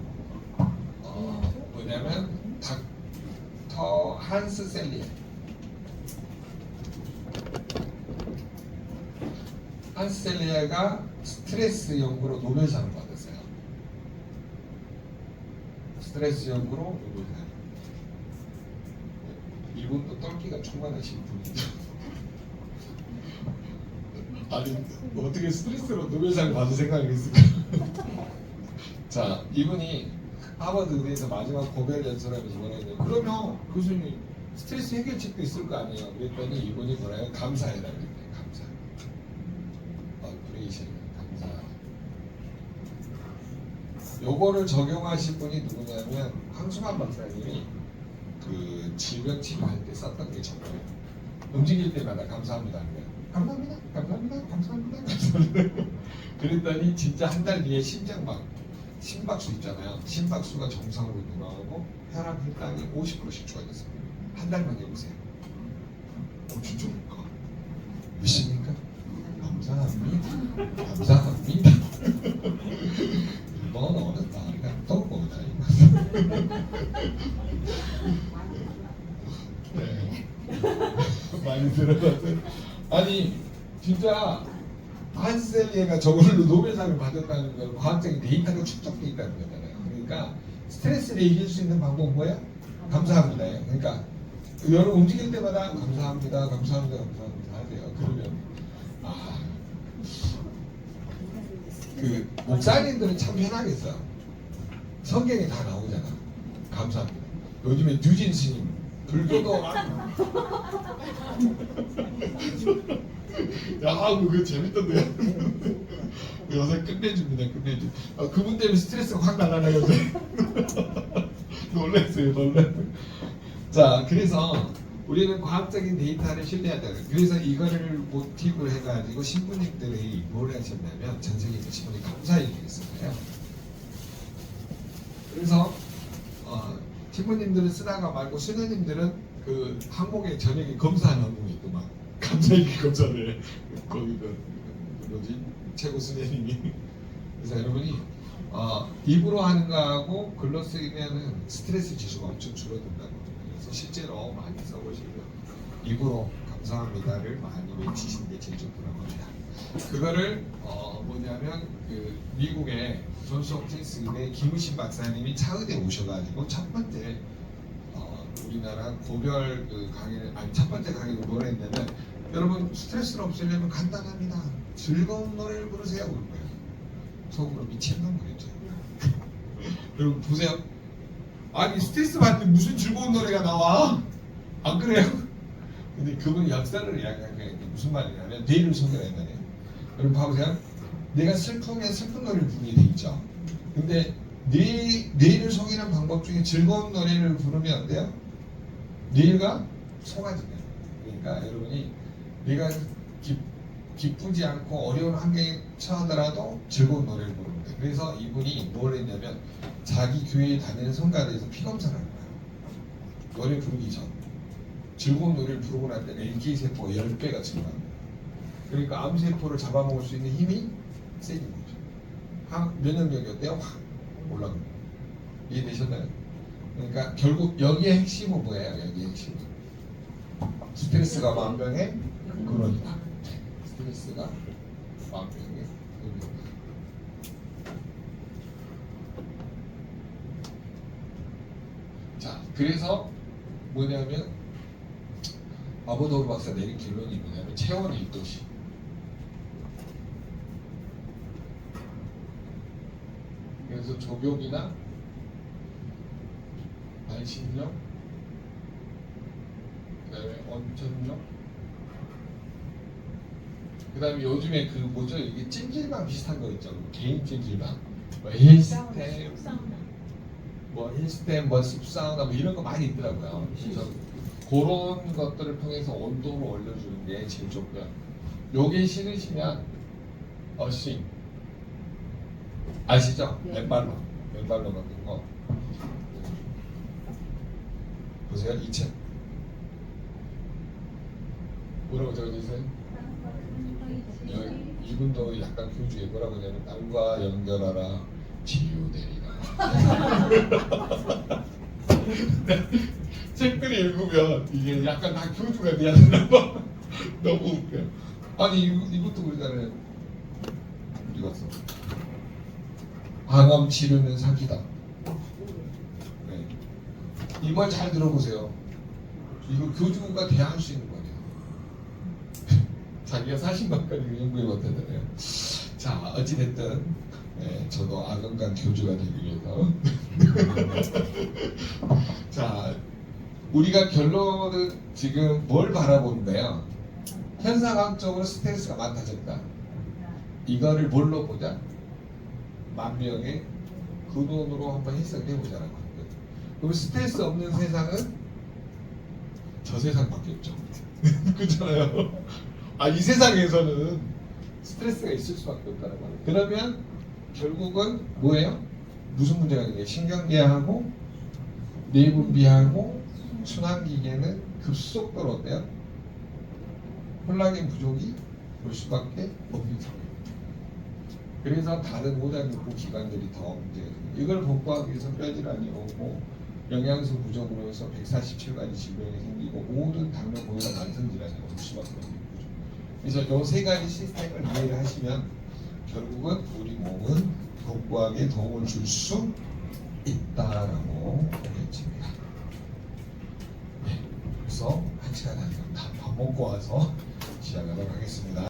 뭐냐면 닥터 한스 셀리에 한스 셀리에가 스트레스 연구로 노벨상을 받았어요. 스트레스 연구로 노벨상. 이분도 똘끼가 충만하신 분이죠. 아니 어떻게 스트레스로 노벨상을 받을 생각이 있을까? 자, 이분이 하버드 의대에서 마지막 고별 연설하면서 뭐라 했냐면 그러면 교수님 스트레스 해결책도 있을 거 아니에요. 그랬더니 이분이 뭐라요? 감사해라 그랬대요. 감사. appreciation. 감사. 요거를 적용하신 분이 누구냐면 황수만 박사님이 그 질병 치료할 때 썼던 게 정말 움직일 때마다 감사합니다 하는 거예요. 감사합니다, 감사합니다, 감사합니다, 감사합니다. 그랬더니 진짜 한 달 뒤에 심박수 있잖아요. 심박수가 정상으로 돌아오고 혈압 혈당이 50%씩 좋아졌어요. 한 달만 해보세요. 진짜 그럴까? 믿습니까? 감사합니다. 감사합니다. 너는 나리가 또 보다 네. 많이 들어봤어요. 아니 진짜 한셀리에가 저걸로 노벨상을 받았다는 건 과학적인 데이터가 축적돼 있다는 거잖아요. 그러니까 스트레스를 이길 수 있는 방법은 뭐야? 감사합니다. 그러니까 여러분 움직일 때마다 감사합니다, 감사합니다, 감사합니다 하세요. 그러면 그 목사님들은 참 편하겠어. 성경에 다 나오잖아. 감사합니다. 요즘에 뉴진 스님 불교도 야 그거 재밌던데. 요새 끝내줍니다. 끝내줘. 그분 때문에 스트레스가 확 날아나거든. 놀랐어요, 놀랐어요. 자, 그래서 우리는 과학적인 데이터를 신뢰하자. 그래서 이거를 모티브로 해가지고 신부님들이 뭘 하셨냐면 전 세계 신부님 감사일기를 썼어요. 그래서 신부님들은 쓰다가 말고 수녀님들은 그 항공에 저녁에 검사하는 항공이 있고 막 감사일기 검사를 거기 뭐지 최고 수녀님이. 그래서 여러분이 입으로 하는 거하고 글로 쓰면은 스트레스 지수가 엄청 줄어든다고. 그래서 실제로 많이 써보시고 입으로 감사합니다를 많이 외치시는 게 제일 좋다고 합니다. 그거를 뭐냐면 그 미국의 존스 홉킨스 의대 김우신 박사님이 차의대 오셔가지고 첫 번째 우리나라 고별 그 강의를 첫 번째 강의를 뭘 했냐면 여러분 스트레스를 없애려면 간단합니다. 즐거운 노래를 부르세요 그런 거예요. 속으로 미친놈 그랬죠. 여러분 보세요. 아니 스트레스 받는데 무슨 즐거운 노래가 나와? 안 그래요? 근데 그분이 역사를 이야기한 게 무슨 말이냐면 뇌를 속여야 말이에요. 여러분 봐보세요. 내가 슬프면 슬픈 노래를 부르게 돼 있죠. 근데 뇌를 속이는 방법 중에 즐거운 노래를 부르면 어때요? 뇌가 속아지네요. 그러니까 여러분이 내가 기쁘지 않고 어려운 환경에 처하더라도 즐거운 노래를 부르는 거예요. 그래서 이분이 뭘 했냐면 자기 교회에 다니는 성가대에서 피검사를 한 거예요. 노래 부르기 전. 즐거운 노래를 부르고 날 때는 NK세포가 10배가 증가합니다. 그러니까 암세포를 잡아먹을 수 있는 힘이 세진 거죠. 면역력이 어때요? 확 올라갑니다. 이해되셨나요? 그러니까 결국 여기의 핵심은 뭐예요? 여기의 핵심은 스트레스가 만병의 근원이다. 스트레스가 만병의 근원이다. 자, 그래서 뭐냐면 아보도르 박사 내린 결론이 뭐냐면 체온의 입도시. 그래서 조경이나 발신력, 그다음에 원천력, 그다음에 요즘에 그 뭐죠 이게 찜질방 비슷한 거 있죠. 개인 찜질방, 뭐 힐스템, 뭐 힐스템, 뭐 습사우나 뭐 이런 거 많이 있더라고요. 그래서 그런 것들을 통해서 온도를 올려주는 게 제일 좋고요. 요게 싫으시면 어싱 아시죠? 맨발로 만든 거 보세요. 이 책 뭐라고 적어주세요? 이분도 약간 교주에 뭐라고 하냐면 땅과 연결하라 치유되리라. 책들을 읽으면 이게 약간 다 교주가 돼야 되나 봐. 너무 웃겨. 아니 이것도 그러잖아요. 어디 갔어? 항암 치료는 사기다. 네. 이 말 잘 들어보세요. 이거 교주가 돼야 할 수 있는 거예요. 자기가 사신 것까지 연구해 봤다잖아요. 자, 어찌됐든 저도 아건강 교주가 되기 위해서 자, 우리가 결론은 지금 뭘 바라보는데요? 현상학적으로 스트레스가 많다 적다. 이거를 뭘로 보자? 만병의 근원으로 한번 해석해 보자는 거예요. 그럼 스트레스 없는 세상은 저 세상밖에 없죠. 그렇잖아요. 이 세상에서는 스트레스가 있을 수밖에 없다는 말이에요. 그러면 결국은 뭐예요? 무슨 문제가 있는 게 신경계하고 뇌분비하고 순환기계는 급속도로 어때요? 콜라겐 부족이 올 수밖에 없는 상황입니다. 그래서 다른 오장육부 기관들이 더 문제가 됩니다. 이걸 복구하기 위해서 뼈질환이 오고 영양소 부족으로 해서 147가지 질병이 생기고 모든 당뇨 고혈압 만성 질환이 올 수밖에 없는 거죠. 그래서 이 세 가지 시스템을 이해를 하시면 결국은 우리 몸은 복구하기에 도움을 줄 수 있다라고 보겠습니다. 네, 그래서 1시간 다 밥 먹고 와서 시작하도록 하겠습니다.